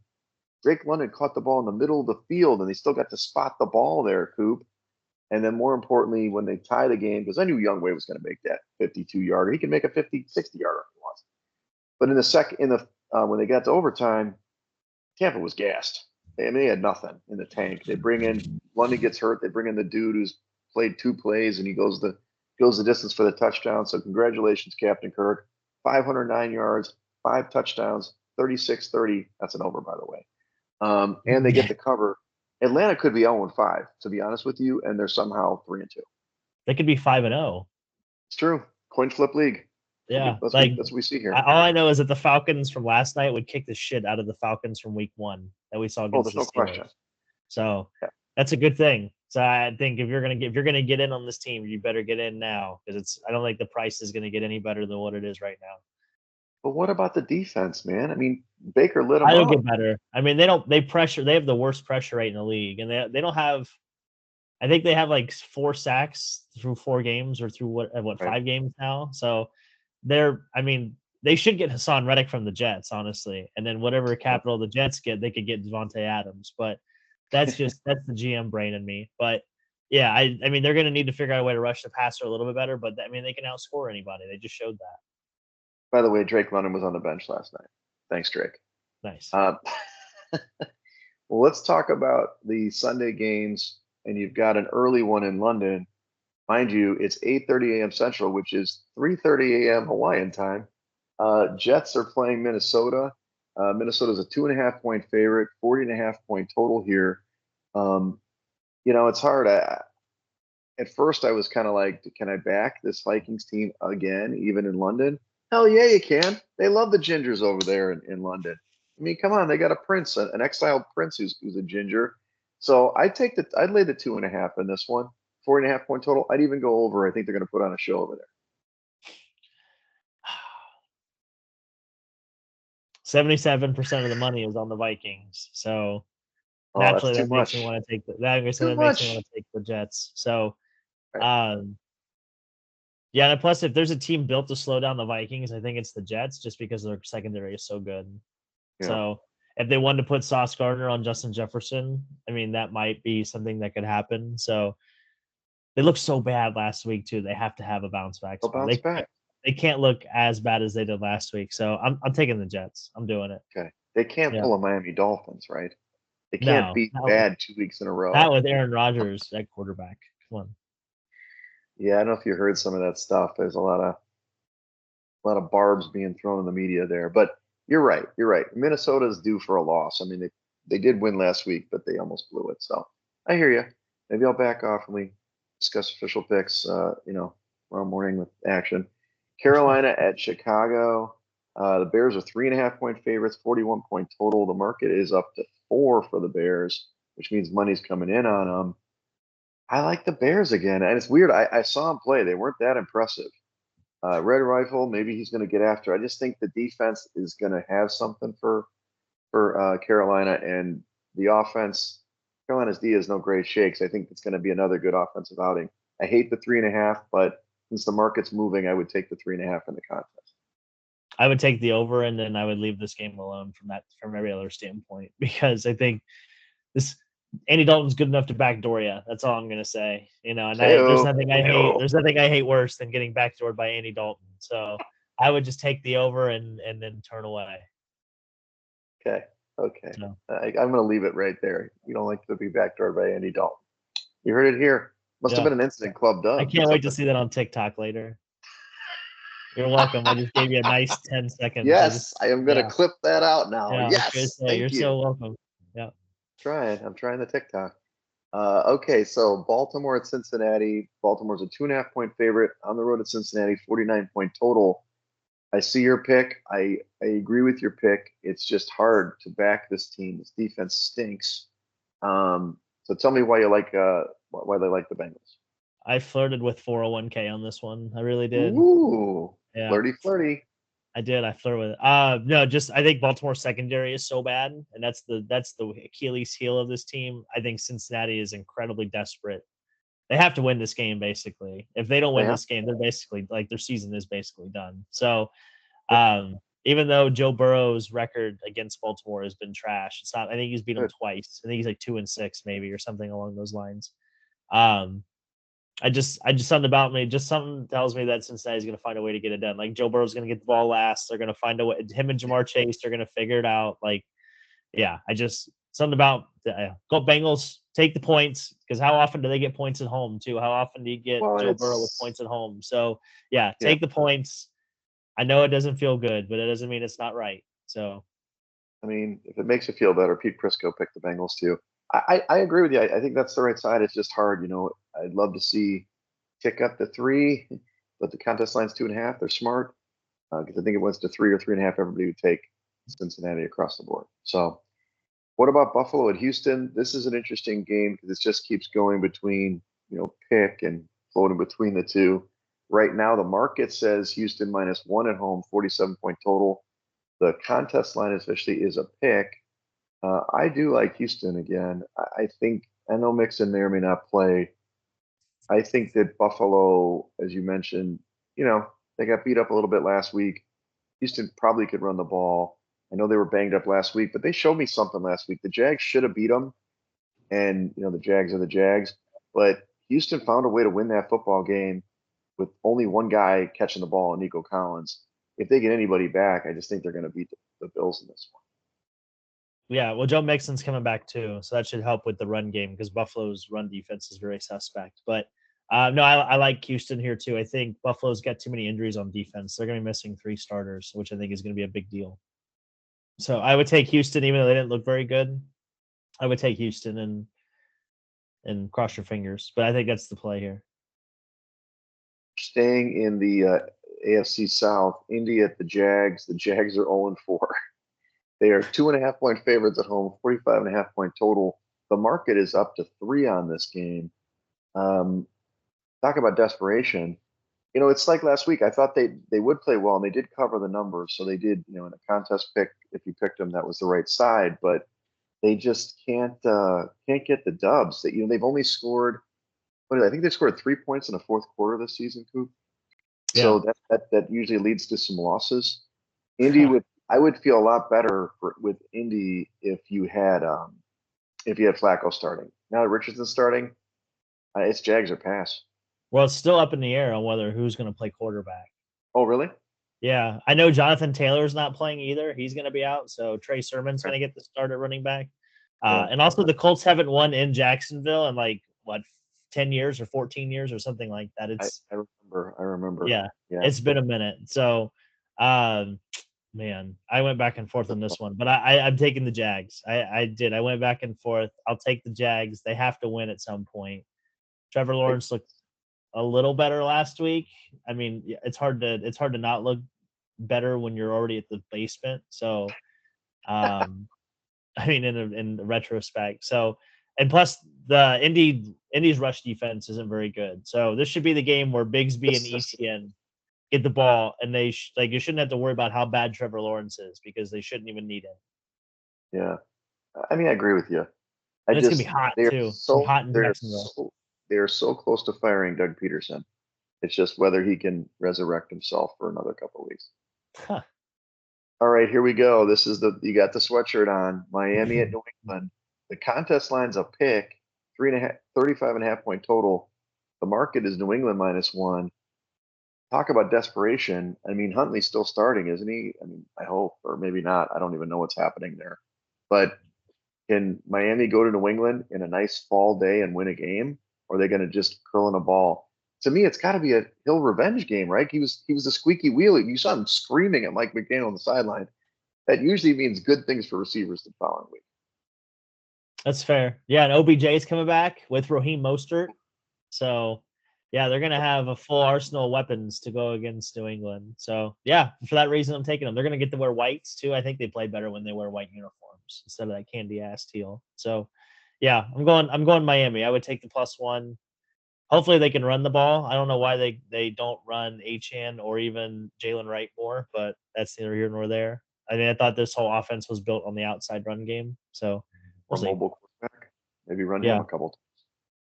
Drake London caught the ball in the middle of the field, and they still got to spot the ball there, Coop. And then more importantly, when they tie the game, because I knew Youngway was going to make that 52-yarder. He can make a 50, 60-yarder if he wants. But when they got to overtime, Tampa was gassed. They had nothing in the tank. They bring in London gets hurt. They bring in the dude who's played 2 plays and he goes the distance for the touchdown. So congratulations, Captain Kirk. 509 yards, 5 touchdowns, 36-30. That's an over, by the way. And they get the cover. Atlanta could be 0-5, to be honest with you, and they're somehow 3-2. They could be 5-0. It's true. Coin flip league. Yeah, That's like what we see here. all I know is that the Falcons from last night would kick the shit out of the Falcons from week 1 that we saw Oh, against there's the no Steelers. question. So Yeah. that's a good thing. So I think if you're gonna get in on this team, you better get in now because I don't think the price is gonna get any better than what it is right now. But what about the defense, man? I mean, Baker lit them I don't up. get better. I mean, they have the worst pressure rate in the league, and they don't have. I think they have like 4 sacks through 4 games or through what Right. 5 games now. So I mean, they should get Hassan Reddick from the Jets, honestly, and then whatever Yep. capital the Jets get, they could get Devontae Adams. But that's the GM brain in me. But yeah, I mean, they're going to need to figure out a way to rush the passer a little bit better. But I mean, they can outscore anybody. They just showed that. By the way, Drake London was on the bench last night. Thanks, Drake. Nice. Well, let's talk about the Sunday games, and you've got an early one in London. Mind you, it's 8:30 a.m. Central, which is 3:30 a.m. Hawaiian time. Jets are playing Minnesota. Minnesota's a 2.5-point favorite, 40.5-point total here. It's hard. At first, I was kind of like, can I back this Vikings team again, even in London? Hell yeah, you can. They love the gingers over there in London. I mean, come on, they got a prince, an exiled prince who's a ginger. So I'd lay the 2.5 in this one, 40.5-point total. I'd even go over. I think they're going to put on a show over there. 77% of the money is on the Vikings. So Oh, that's naturally too that makes me much. want to take Too that makes me want much. to take the Jets. So Right. um yeah, and plus if there's a team built to slow down the Vikings, I think it's the Jets just because their secondary is so good. Yeah. So if they wanted to put Sauce Gardner on Justin Jefferson, I mean that might be something that could happen. So they looked so bad last week too. They have to have a bounce back They'll spot. bounce back. They can't look as bad as they did last week. So I'm taking the Jets. I'm doing it. Okay. They can't Yeah. pull a Miami Dolphins, right? They can't No, beat bad 2 weeks in a not row. with Aaron Rodgers at quarterback. Come on. Yeah, I don't know if you heard some of that stuff. There's a lot of barbs being thrown in the media there. But you're right. You're right. Minnesota's due for a loss. I mean, they did win last week, but they almost blew it. So I hear you. Maybe I'll back off and we discuss official picks. Tomorrow morning with action. Carolina at Chicago. The Bears are 3.5 point favorites, 41 point total. The market is up to 4 for the Bears, which means money's coming in on them. I like the Bears again, and it's weird. I saw them play; they weren't that impressive. Red Rifle, maybe he's going to get after. I just think the defense is going to have something for Carolina, and the offense. Carolina's D is no great shakes. I think it's going to be another good offensive outing. I hate the 3.5, but since the market's moving, I would take the 3.5 in the contest. I would take the over, and then I would leave this game alone from every other standpoint because I think this Andy Dalton's good enough to backdoor you. That's all I'm gonna say. And there's Heyo, nothing I hate. heyo. There's nothing I hate worse than getting backdoored by Andy Dalton. So I would just take the over and then turn away. Okay, okay. So I'm going to leave it right there. You don't like to be backdoored by Andy Dalton. You heard it here. Must have yeah, been an incident Club I Dub. can't wait to Something. see that on TikTok later. You're welcome. I just gave you a nice 10 seconds. Yes, I am going to Yeah, clip that out now. yeah. I was gonna Yes, say you're thank you. so welcome. Yeah. Trying. I'm trying the TikTok. Okay, so Baltimore at Cincinnati. Baltimore's a 2.5 point favorite on the road at Cincinnati, 49 point total. I see your pick. I agree with your pick. It's just hard to back this team. This defense stinks. So tell me why you like why they like the Bengals. I flirted with 401k on this one. I really did. Ooh, Yeah. flirty, flirty. I did. I flirted with it. No, just I think Baltimore secondary is so bad, and that's the Achilles heel of this team. I think Cincinnati is incredibly desperate. They have to win this game basically. If they don't They win have. this game, they're basically like their season is basically done. So, Yep, even though Joe Burrow's record against Baltimore has been trash, it's not. I think he's beat them good. twice. I think he's like 2-6 maybe or something along those lines. Um, I just something about me, just something tells me that Cincinnati's going to find a way to get it done. Like Joe Burrow's going to get the ball last. They're going to find a way. Him and Jamar Chase, they're going to figure it out. Like, yeah, I just something about go Bengals. Take the points because how often do they get points at home too? How often do you get Well, Joe Burrow with it's points at home? So yeah, yeah. take the points. I know it doesn't feel good, but it doesn't mean it's not right. So I mean, if it makes you feel better, Pete Prisco picked the Bengals too. I agree with you. I think that's the right side. It's just hard. I'd love to see tick up to 3, but the contest line's 2.5. They're smart because I think it was to 3 or 3.5. Everybody would take Cincinnati across the board. So, what about Buffalo at Houston? This is an interesting game because it just keeps going between pick and floating between the two. Right now, the market says Houston -1 at home, 47 point total. The contest line officially is a pick. I do like Houston again. I think I know Mixon may or may not play. I think that Buffalo, as you mentioned, they got beat up a little bit last week. Houston probably could run the ball. I know they were banged up last week, but they showed me something last week. The Jags should have beat them, and the Jags are the Jags. But Houston found a way to win that football game with only one guy catching the ball, Nico Collins. If they get anybody back, I just think they're going to beat the Bills in this one. yeah, well, Joe Mixon's coming back too, so that should help with the run game because Buffalo's run defense is very suspect. But no, I like Houston here too. I think Buffalo's got too many injuries on defense. They're going to be missing 3 starters, which I think is going to be a big deal. So I would take Houston, even though they didn't look very good. I would take Houston and cross your fingers. But I think that's the play here. Staying in the AFC South, Indy at the Jags. The Jags are 0-4. They are 2.5 point favorites at home, 45.5 point total. The market is up to 3 on this game. Um, Talk about desperation. It's like last week. I thought they would play well, and they did cover the numbers. So they did, in a contest pick, if you picked them, that was the right side, but they just can't get the dubs. That they've only scored. I think they scored 3 points in the fourth quarter this season, Coop. Yeah. So that usually leads to some losses. Indy I would feel a lot better with Indy if you had Flacco starting. Now that Richardson's starting, it's Jags or pass. Well, it's still up in the air on whether who's going to play quarterback. Oh, really? Yeah, I know Jonathan Taylor's not playing either. He's going to be out, so Trey Sermon's going to get the start at running back. And also, the Colts haven't won in Jacksonville in like what 10 years or 14 years or something like that. I remember. Yeah, Yeah. it's been a minute. So, man, I went back and forth on this one, but I'm taking the Jags. I did. I went back and forth. I'll take the Jags. They have to win at some point. Trevor Lawrence looked a little better last week. I mean, it's hard to not look better when you're already at the basement. So, I mean, in retrospect. So, and plus the Indy's rush defense isn't very good. So this should be the game where Bigsby and ETN get the ball, and they you shouldn't have to worry about how bad Trevor Lawrence is because they shouldn't even need him. Yeah, I mean, I agree with you. And it's gonna be hot too. It's gonna be hot in Jacksonville. They're so close to firing Doug Peterson. It's just whether he can resurrect himself for another couple of weeks. Huh. All right, here we go. This is you got the sweatshirt on. Miami at New England. The contest line's a pick, 35.5 point total. The market is New England -1. Talk about desperation. I mean, Huntley's still starting, isn't he? I mean, I hope, or maybe not. I don't even know what's happening there. But can Miami go to New England in a nice fall day and win a game? Or are they going to just curl in a ball? To me, it's got to be a Hill revenge game, right? He was the squeaky wheel. You saw him screaming at Mike McDaniel on the sideline. That usually means good things for receivers the following week. That's fair. Yeah, and OBJ is coming back with Raheem Mostert. So, yeah, they're going to have a full arsenal of weapons to go against New England. So, yeah, for that reason, I'm taking them. They're going to get to wear whites, too. I think they play better when they wear white uniforms instead of that candy-ass teal. So, yeah, I'm going Miami. I would take the +1. Hopefully they can run the ball. I don't know why they don't run Achane or even Jalen Wright more, but that's neither here nor there. I mean, I thought this whole offense was built on the outside run game. So, Or mobile quarterback. Maybe run him a couple times.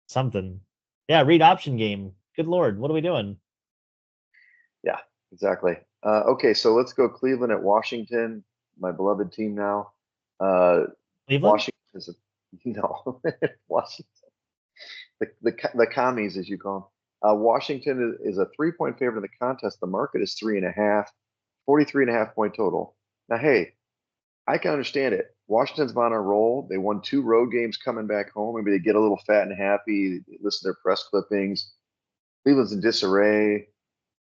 Something. Yeah, read option game. Good Lord, what are we doing? Yeah, exactly. Okay, so let's go Cleveland at Washington, my beloved team now. Cleveland? Washington is Washington. The commies, as you call them. Washington is a 3-point favorite in the contest. The market is 3.5, 43.5 point total. Now, hey, I can understand it. Washington's on a roll. They won 2 road games coming back home. Maybe they get a little fat and happy. They listen to their press clippings. Cleveland's in disarray.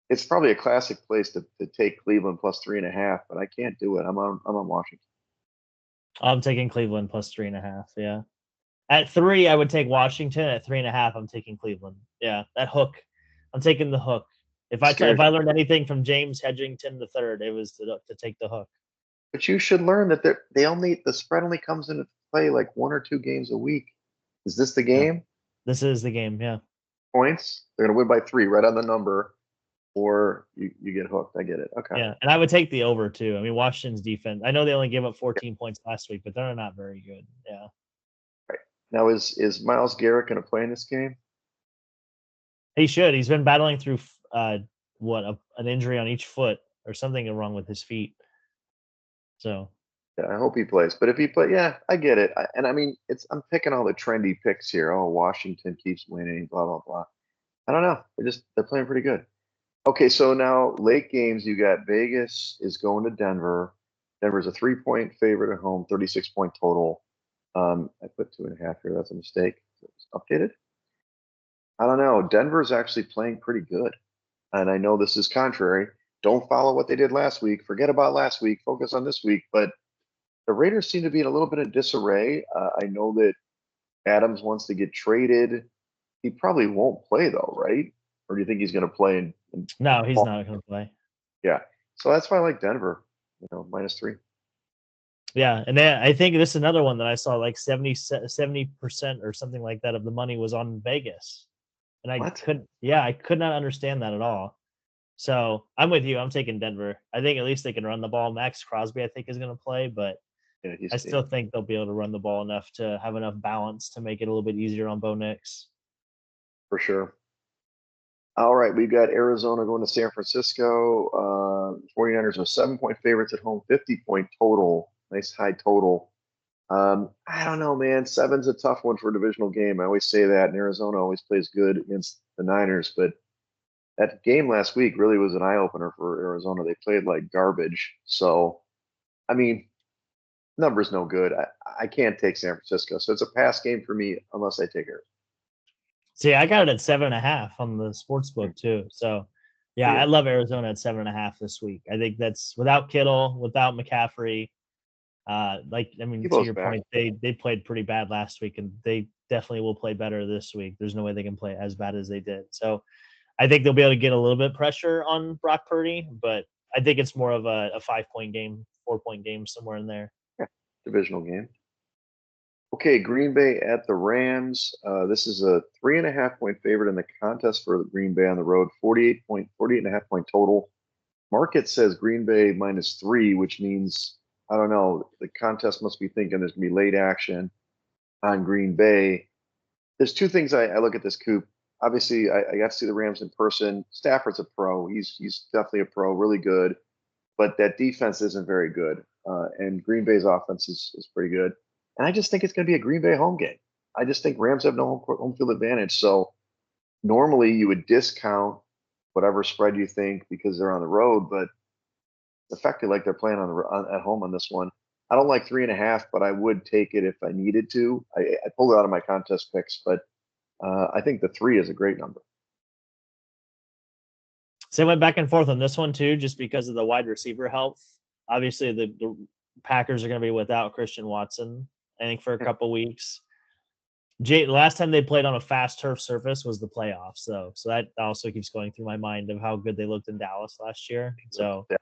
It's probably a classic place to take Cleveland +3.5, but I can't do it. I'm on Washington. I'm taking Cleveland +3.5. Yeah. At 3, I would take Washington. At 3.5, I'm taking Cleveland. Yeah, that hook. I'm taking the hook. If I learned anything from James Hedgington III, it was to take the hook. But you should learn that the spread only comes into play like 1 or 2 games a week. Is this the game? Yeah. This is the game. Yeah. Points. They're going to win by 3, right on the number, or you get hooked. I get it. Okay. Yeah, and I would take the over too. I mean, Washington's defense. I know they only gave up 14 points last week, but they're not very good. Yeah. Right. Now is Myles Garrett going to play in this game? He should. He's been battling through an injury on each foot or something wrong with his feet. So yeah, I hope he plays. But if he plays, yeah, I get it. I mean, I'm picking all the trendy picks here. Oh, Washington keeps winning, blah blah blah. I don't know. They're playing pretty good. Okay, so now late games, you got Vegas is going to Denver. Denver's a 3-point favorite at home, 36-point total. I put 2.5 here. That's a mistake. It's updated. I don't know. Denver's actually playing pretty good. And I know this is contrary. Don't follow what they did last week. Forget about last week. Focus on this week. But the Raiders seem to be in a little bit of disarray. I know that Adams wants to get traded. He probably won't play, though, right? Or do you think he's going to play? No, he's not going to play. Yeah. So that's why I like Denver, -3. Yeah. And then I think this is another one that I saw like 70% or something like that of the money was on Vegas. And I could not understand that at all. So I'm with you. I'm taking Denver. I think at least they can run the ball. Max Crosby, I think, is going to play, but Yeah, I still think they'll be able to run the ball enough to have enough balance to make it a little bit easier on Bo Nix. for sure. All right, we've got Arizona going to San Francisco. 49ers are 7-point favorites at home, 50-point total. Nice high total. I don't know, man. Seven's a tough one for a divisional game. I always say that, and Arizona always plays good against the Niners, but that game last week really was an eye opener for Arizona. They played like garbage. So, I mean, numbers no good. I can't take San Francisco. So it's a pass game for me unless I take it. See, I got it at 7.5 on the sports book too. So yeah, I Yeah, love Arizona at 7.5 this week. I think that's without Kittle, without McCaffrey. I mean, to Debo's your back. point, they played pretty bad last week, and they definitely will play better this week. There's no way they can play as bad as they did. So I think they'll be able to get a little bit pressure on Brock Purdy, but I think it's more of a 5-point game, 4-point game, somewhere in there. Yeah, divisional game. Okay, Green Bay at the Rams. This is a 3.5-point favorite in the contest for Green Bay on the road. 48.5 point total. Market says Green Bay -3, which means I don't know. The contest must be thinking there's gonna be late action on Green Bay. There's two things I look at this Coop. Obviously, I got to see the Rams in person. Stafford's a pro. He's definitely a pro, really good. But that defense isn't very good. And Green Bay's offense is pretty good. And I just think it's going to be a Green Bay home game. I just think Rams have no home field advantage. So normally you would discount whatever spread you think because they're on the road, but effectively like they're playing at home on this one. I don't like 3.5, but I would take it if I needed to. I pulled it out of my contest picks, but I think the 3 is a great number. So I went back and forth on this one too, just because of the wide receiver health. Obviously, the Packers are going to be without Christian Watson, I think, for a couple weeks. Last time they played on a fast turf surface was the playoffs, though. So that also keeps going through my mind of how good they looked in Dallas last year. So Yeah,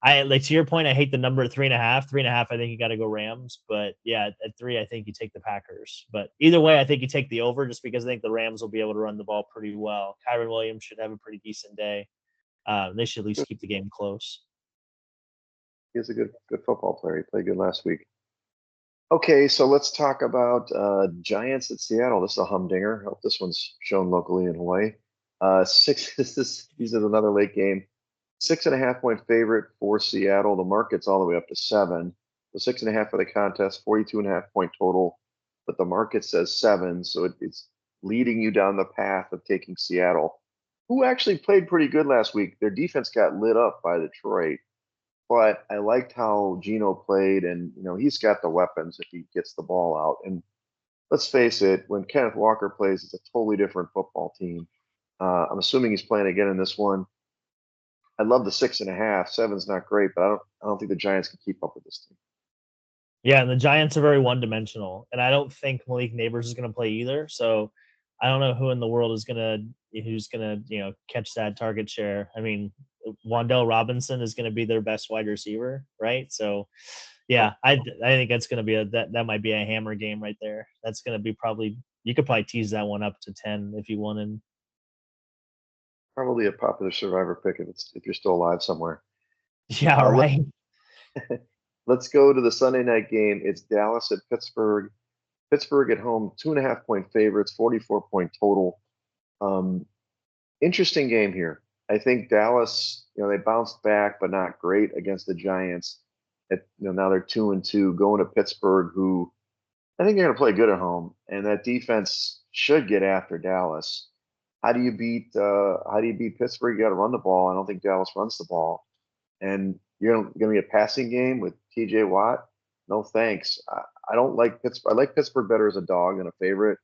I like to your point, I hate the number 3.5. 3.5, I think you got to go Rams. But yeah, at 3, I think you take the Packers. But either way, I think you take the over just because I think the Rams will be able to run the ball pretty well. Kyron Williams should have a pretty decent day. They should at least keep the game close. he's a good football player. He played good last week. Okay, so let's talk about Giants at Seattle. This is a humdinger. I hope this one's shown locally in Hawaii. Six. These are another late game. 6.5-point favorite for Seattle. The market's all the way up to 7. So 6.5 for the contest. 42.5-point total, but the market says 7. So it's leading you down the path of taking Seattle, who actually played pretty good last week. Their defense got lit up by Detroit. But I liked how Gino played, and he's got the weapons if he gets the ball out. And let's face it, when Kenneth Walker plays, it's a totally different football team. I'm assuming he's playing again in this one. I love the 6.5. 7's not great, but I don't think the Giants can keep up with this team. Yeah, and the Giants are very one-dimensional, and I don't think Malik Neighbors is going to play either. So I don't know who in the world who's gonna catch that target share. I mean, Wandell Robinson is going to be their best wide receiver, right? So Oh, yeah, I think that's going to be that might be a hammer game right there. That's going to be probably you could probably tease that one up to 10 if you wanted. probably a popular survivor pick if you're still alive somewhere. Yeah, Uh, let, right. let's go to the Sunday night game. It's Dallas at Pittsburgh. Pittsburgh at home, 2.5-point favorites, 44-point total. Um, Interesting game here. I think Dallas, they bounced back, but not great against the Giants. Now they're 2-2, going to Pittsburgh, who I think they're going to play good at home, and that defense should get after Dallas. How do you beat Pittsburgh? You got to run the ball. I don't think Dallas runs the ball, and you're going to be a passing game with T.J. Watt. No thanks. I don't like Pittsburgh. I like Pittsburgh better as a dog than a favorite,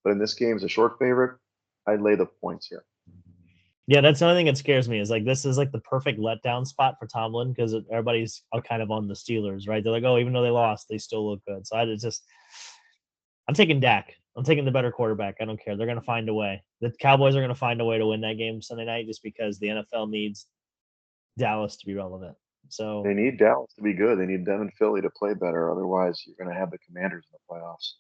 but in this game as a short favorite, I'd lay the points here. Yeah, that's another thing that scares me is like this is like the perfect letdown spot for Tomlin because everybody's kind of on the Steelers, right? They're like, oh, even though they lost, they still look good. So I'm taking Dak. I'm taking the better quarterback. I don't care. They're going to find a way. The Cowboys are going to find a way to win that game Sunday night just because the NFL needs Dallas to be relevant. So They need Dallas to be good. They need them and Philly to play better. Otherwise, you're going to have the Commanders in the playoffs.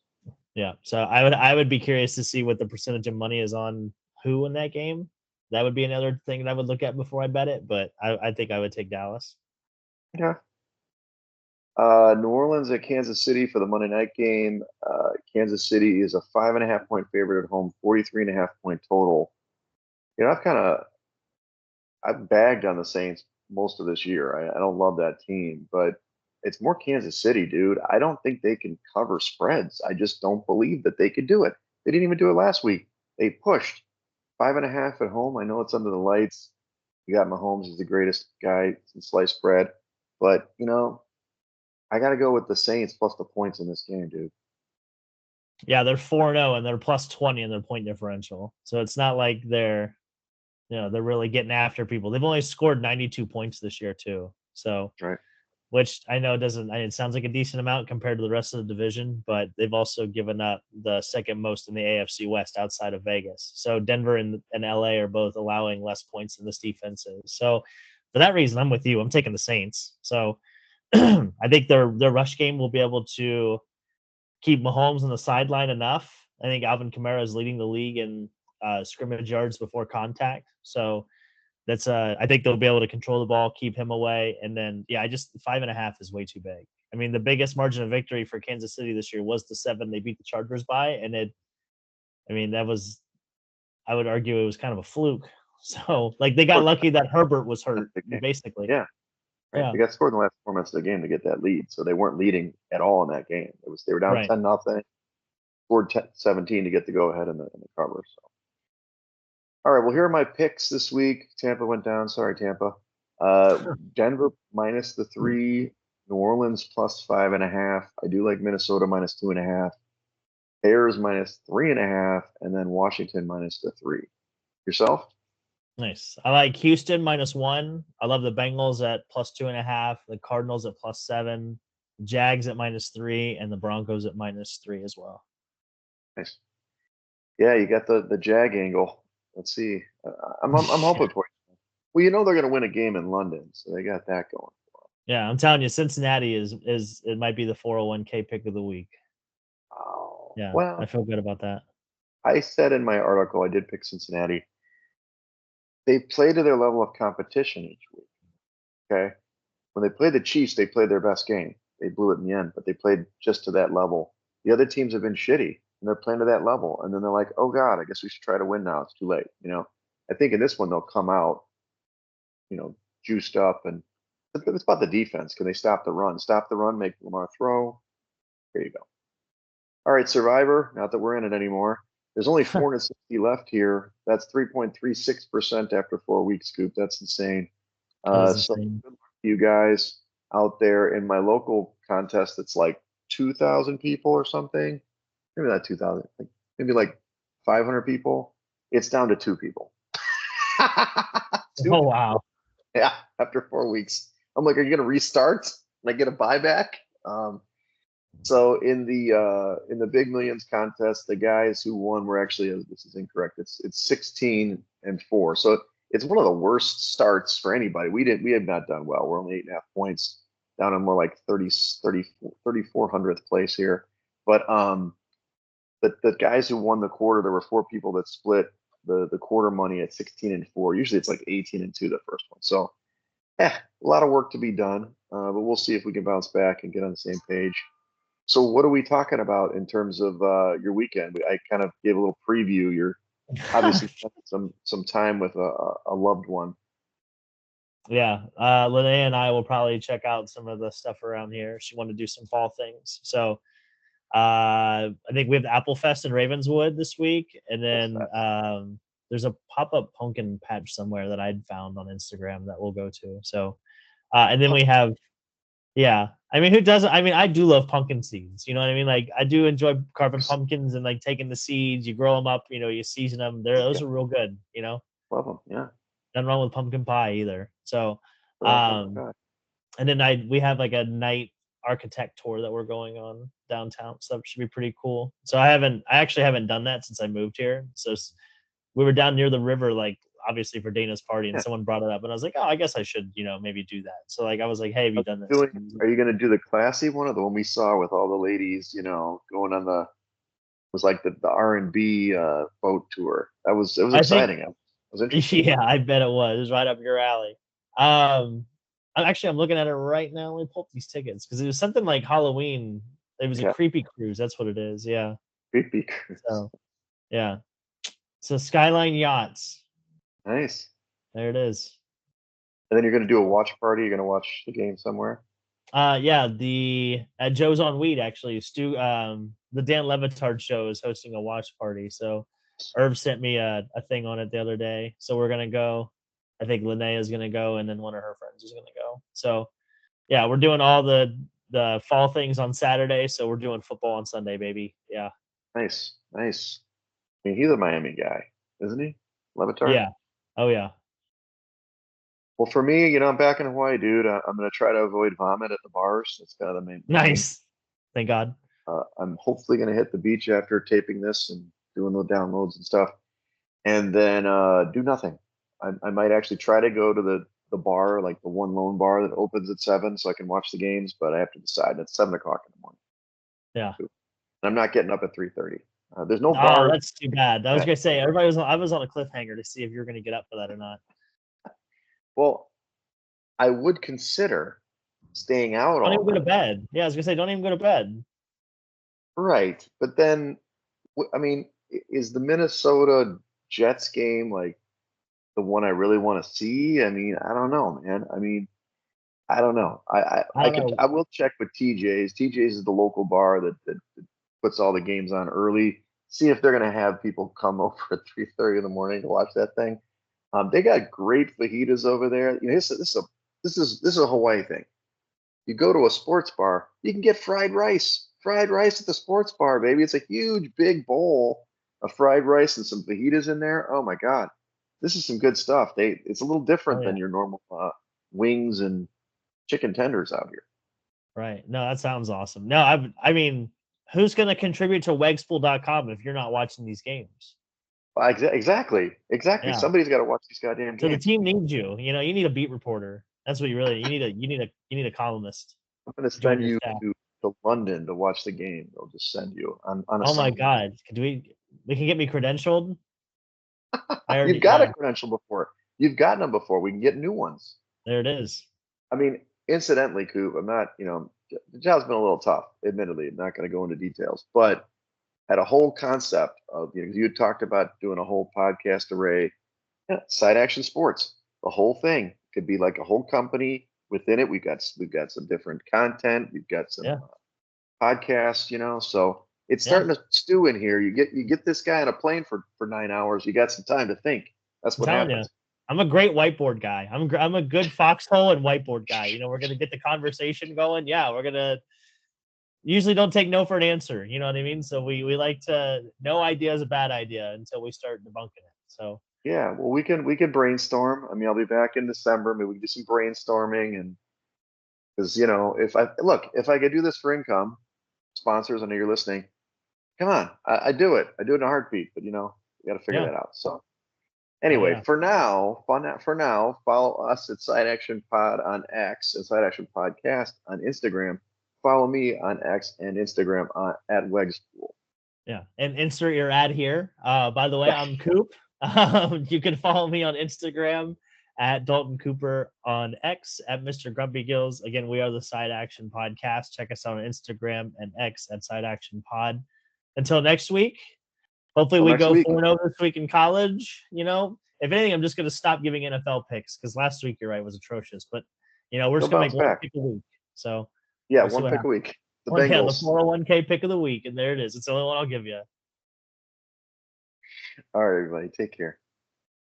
yeah, so I would be curious to see what the percentage of money is on who in that game. That would be another thing that I would look at before I bet it, but I think I would take Dallas. Yeah. New Orleans at Kansas City for the Monday night game. Kansas City is a 5.5 point favorite at home, 43.5 point total. I've bagged on the Saints most of this year. I don't love that team, but it's more Kansas City, dude. I don't think they can cover spreads. I just don't believe that they could do it. They didn't even do it last week. They pushed 5.5 at home. I know it's under the lights. You got Mahomes, he's the greatest guy since sliced bread, but I got to go with the Saints plus the points in this game, dude. Yeah, they're 4-0 and they're plus 20 in their point differential. So it's not like they're really getting after people. They've only scored 92 points this year too. So, Right. which I know it sounds like a decent amount compared to the rest of the division, but they've also given up the second most in the AFC West outside of Vegas. So Denver and LA are both allowing less points than this defense is. So for that reason, I'm with you. I'm taking the Saints. So I think their rush game will be able to keep Mahomes on the sideline enough. I think Alvin Kamara is leading the league in scrimmage yards before contact. So that's I think they'll be able to control the ball, keep him away, and then I just 5.5 is way too big. I mean, the biggest margin of victory for Kansas City this year was the 7 they beat the Chargers by, and that was, I would argue, it was kind of a fluke. So like they got lucky that Herbert was hurt, basically. Yeah. Right. Yeah. They got scored in the last 4 minutes of the game to get that lead, so they weren't leading at all in that game. They were down Right. 10-0, scored 17 to get the go ahead in the cover. So, all right. Well, here are my picks this week. Tampa went down. Sorry, Tampa. Denver minus the 3, New Orleans plus 5.5. I do like Minnesota minus 2.5. Bears minus 3.5, and then Washington minus the 3. Yourself? Nice. I like Houston -1. I love the Bengals at +2.5, the Cardinals at +7, Jags at -3, and the Broncos at -3 as well. Nice. Yeah, you got the Jag angle. Let's see. I'm hoping for you. Well, they're going to win a game in London, so they got that going. Yeah, I'm telling you, Cincinnati is it might be the 401k pick of the week. Oh, Yeah, well, I feel good about that. I said in my article I did pick Cincinnati. They play to their level of competition each week. Okay, when they played the Chiefs, they played their best game. They blew it in the end, but they played just to that level. The other teams have been shitty, and they're playing to that level. And then they're like, "Oh God, I guess we should try to win now. It's too late." I think in this one they'll come out, juiced up, and it's about the defense. Can they stop the run? Stop the run, make Lamar throw. There you go. All right, Survivor. Not that we're in it anymore. There's only 460 left here. That's 3.36% after 4 weeks, Scoop. That's insane. So good luck to you guys out there in my local contest. It's like 2,000 people or something. Maybe not 2,000. Maybe like 500 people. It's down to 2 people. Oh wow. Yeah, after 4 weeks. I'm like, are you gonna restart? Like get a buyback? So in the Big Millions contest, the guys who won were actually, this is incorrect. It's 16-4. So it's one of the worst starts for anybody. We have not done well. We're only 8.5 points down in more like 3,400th place here. But the guys who won the quarter, there were 4 people that split the quarter money at 16-4. Usually it's like 18-2 the first one. So a lot of work to be done. But we'll see if we can bounce back and get on the same page. So what are we talking about in terms of your weekend? I kind of gave a little preview. You're obviously spending some time with a loved one. Yeah, Linnea and I will probably check out some of the stuff around here. She wanted to do some fall things, so I think we have the Apple Fest in Ravenswood this week, and then there's a pop-up pumpkin patch somewhere that I'd found on Instagram that we'll go to. So, and then we have, yeah. I mean, who doesn't? I mean, I do love pumpkin seeds. You know what I mean? Like, I do enjoy carving pumpkins and like taking the seeds. You grow them up. You season them. Those are real good. Love them. Yeah. Nothing wrong with pumpkin pie either. So, Oh, and then we have like a night architect tour that we're going on downtown. So that should be pretty cool. So I actually haven't done that since I moved here. So we were down near the river, like obviously for Dana's party, and someone brought it up, and I was like, oh, I guess I should, maybe do that. So like I was like, hey, have you done this? Are you going to do the classy one or the one we saw with all the ladies, going on was like the R&B boat tour? It was exciting. I was interesting. Yeah, I bet it was. It was right up your alley. I'm looking at it right now. Let me pull up these tickets because it was something like Halloween. It was a Yeah, creepy cruise. That's what it is. Yeah. creepy cruise. So yeah. So Skyline Yachts. Nice. There it is. And then you're gonna do a watch party. You're gonna watch the game somewhere. Yeah, the at Joe's on Weed actually. The Dan Levitard show is hosting a watch party. So Irv sent me a thing on it the other day. So we're gonna go. I think Linnea's gonna go, and then one of her friends is gonna go. So yeah, we're doing all the fall things on Saturday. So we're doing football on Sunday, baby. Yeah, Nice, nice. I mean, he's a Miami guy, isn't he? Levitard. yeah, oh yeah, Well, for me, I'm back in Hawaii, dude. I'm gonna try to avoid vomit at the bars. That's kind of the main thing. nice. Thank God. I'm hopefully gonna hit the beach after taping this and doing the downloads and stuff, and then do nothing. I might actually try to go to the bar, like the one lone bar that opens at 7, so I can watch the games. But I have to decide. It's 7 o'clock in the morning. Yeah. And I'm not getting up at 3:30. There's no Oh, bar. that's too bad. I was gonna say everybody was. I was on a cliffhanger to see if you were gonna get up for that or not. Well, I would consider staying out Don't all even go to night. bed. Yeah, I was gonna say don't even go to bed. Right. But then, I mean, is the Minnesota Jets game like the one I really want to see? I mean, I don't know, man. I mean, I don't know. I don't know. I will check with TJ's. TJ's is the local bar that puts all the games on early. See if they're gonna have people come over at 3:30 in the morning to watch that thing. They got great fajitas over there. This is a Hawaii thing. You go to a sports bar, you can get fried rice. Fried rice at the sports bar, baby. It's a huge, big bowl of fried rice and some fajitas in there. Oh my God, this is some good stuff. It's a little Oh different yeah, than your normal wings and chicken tenders out here. right. No, that sounds awesome. No, I mean, who's gonna contribute to wegspool.com if you're not watching these games? Exactly, exactly. Yeah. Somebody's got to watch these goddamn So the games. team needs you. You know, you need a beat reporter. That's what you need a columnist I'm going to to join send your you staff. to London to watch the game. They'll just send you on Oh my assignment. God. Could we can get me credentialed? I You've already got a yeah, credential before. You've gotten them before. We can get new ones. there it is. I mean, incidentally, Coop, I'm not, the job's been a little tough, admittedly. I'm not going to go into details, but had a whole concept of, you had talked about doing a whole podcast array. Yeah, side action sports, the whole thing could be like a whole company within it. We've got some different content. We've got some Yeah. podcasts, so it's Yeah. starting to stew in here. You get this guy on a plane for 9 hours. You got some time to think. That's I'm what telling you. happens. I'm a great whiteboard guy. I'm a good foxhole and whiteboard guy. You know, we're gonna get the conversation going. Yeah, we're gonna usually don't take no for an answer. You know what I mean? So we like to no idea is a bad idea until we start debunking it. So Yeah, well, we can brainstorm. I mean, I'll be back in December. Maybe we can do some brainstorming, and because if I could do this for income, sponsors, I know you're listening. Come on, I do it. I do it in a heartbeat. But you got to figure yeah, that out. So oh anyway, yeah, for now, follow us at Side Action Pod on X and Side Action Podcast on Instagram. Follow me on X and Instagram at Wegspool. yeah. And insert your ad here. By the way, Yeah. I'm Coop. You can follow me on Instagram at Dalton Cooper, on X at Mr. Grumpy Gills. Again, we are the Side Action Podcast. Check us out on Instagram and X at Side Action Pod. Until next week, hopefully Till we next go week. 4-0 this week in college. If anything, I'm just going to stop giving NFL picks because last week, you're right, was atrocious. But, we're You'll just going to bounce make one back. pick a week. So Yeah, we'll see one what pick a happens. week. The Well, yeah, the Bengals. 401k pick of the week. And there it is. It's the only one I'll give you. All right, everybody. Take care.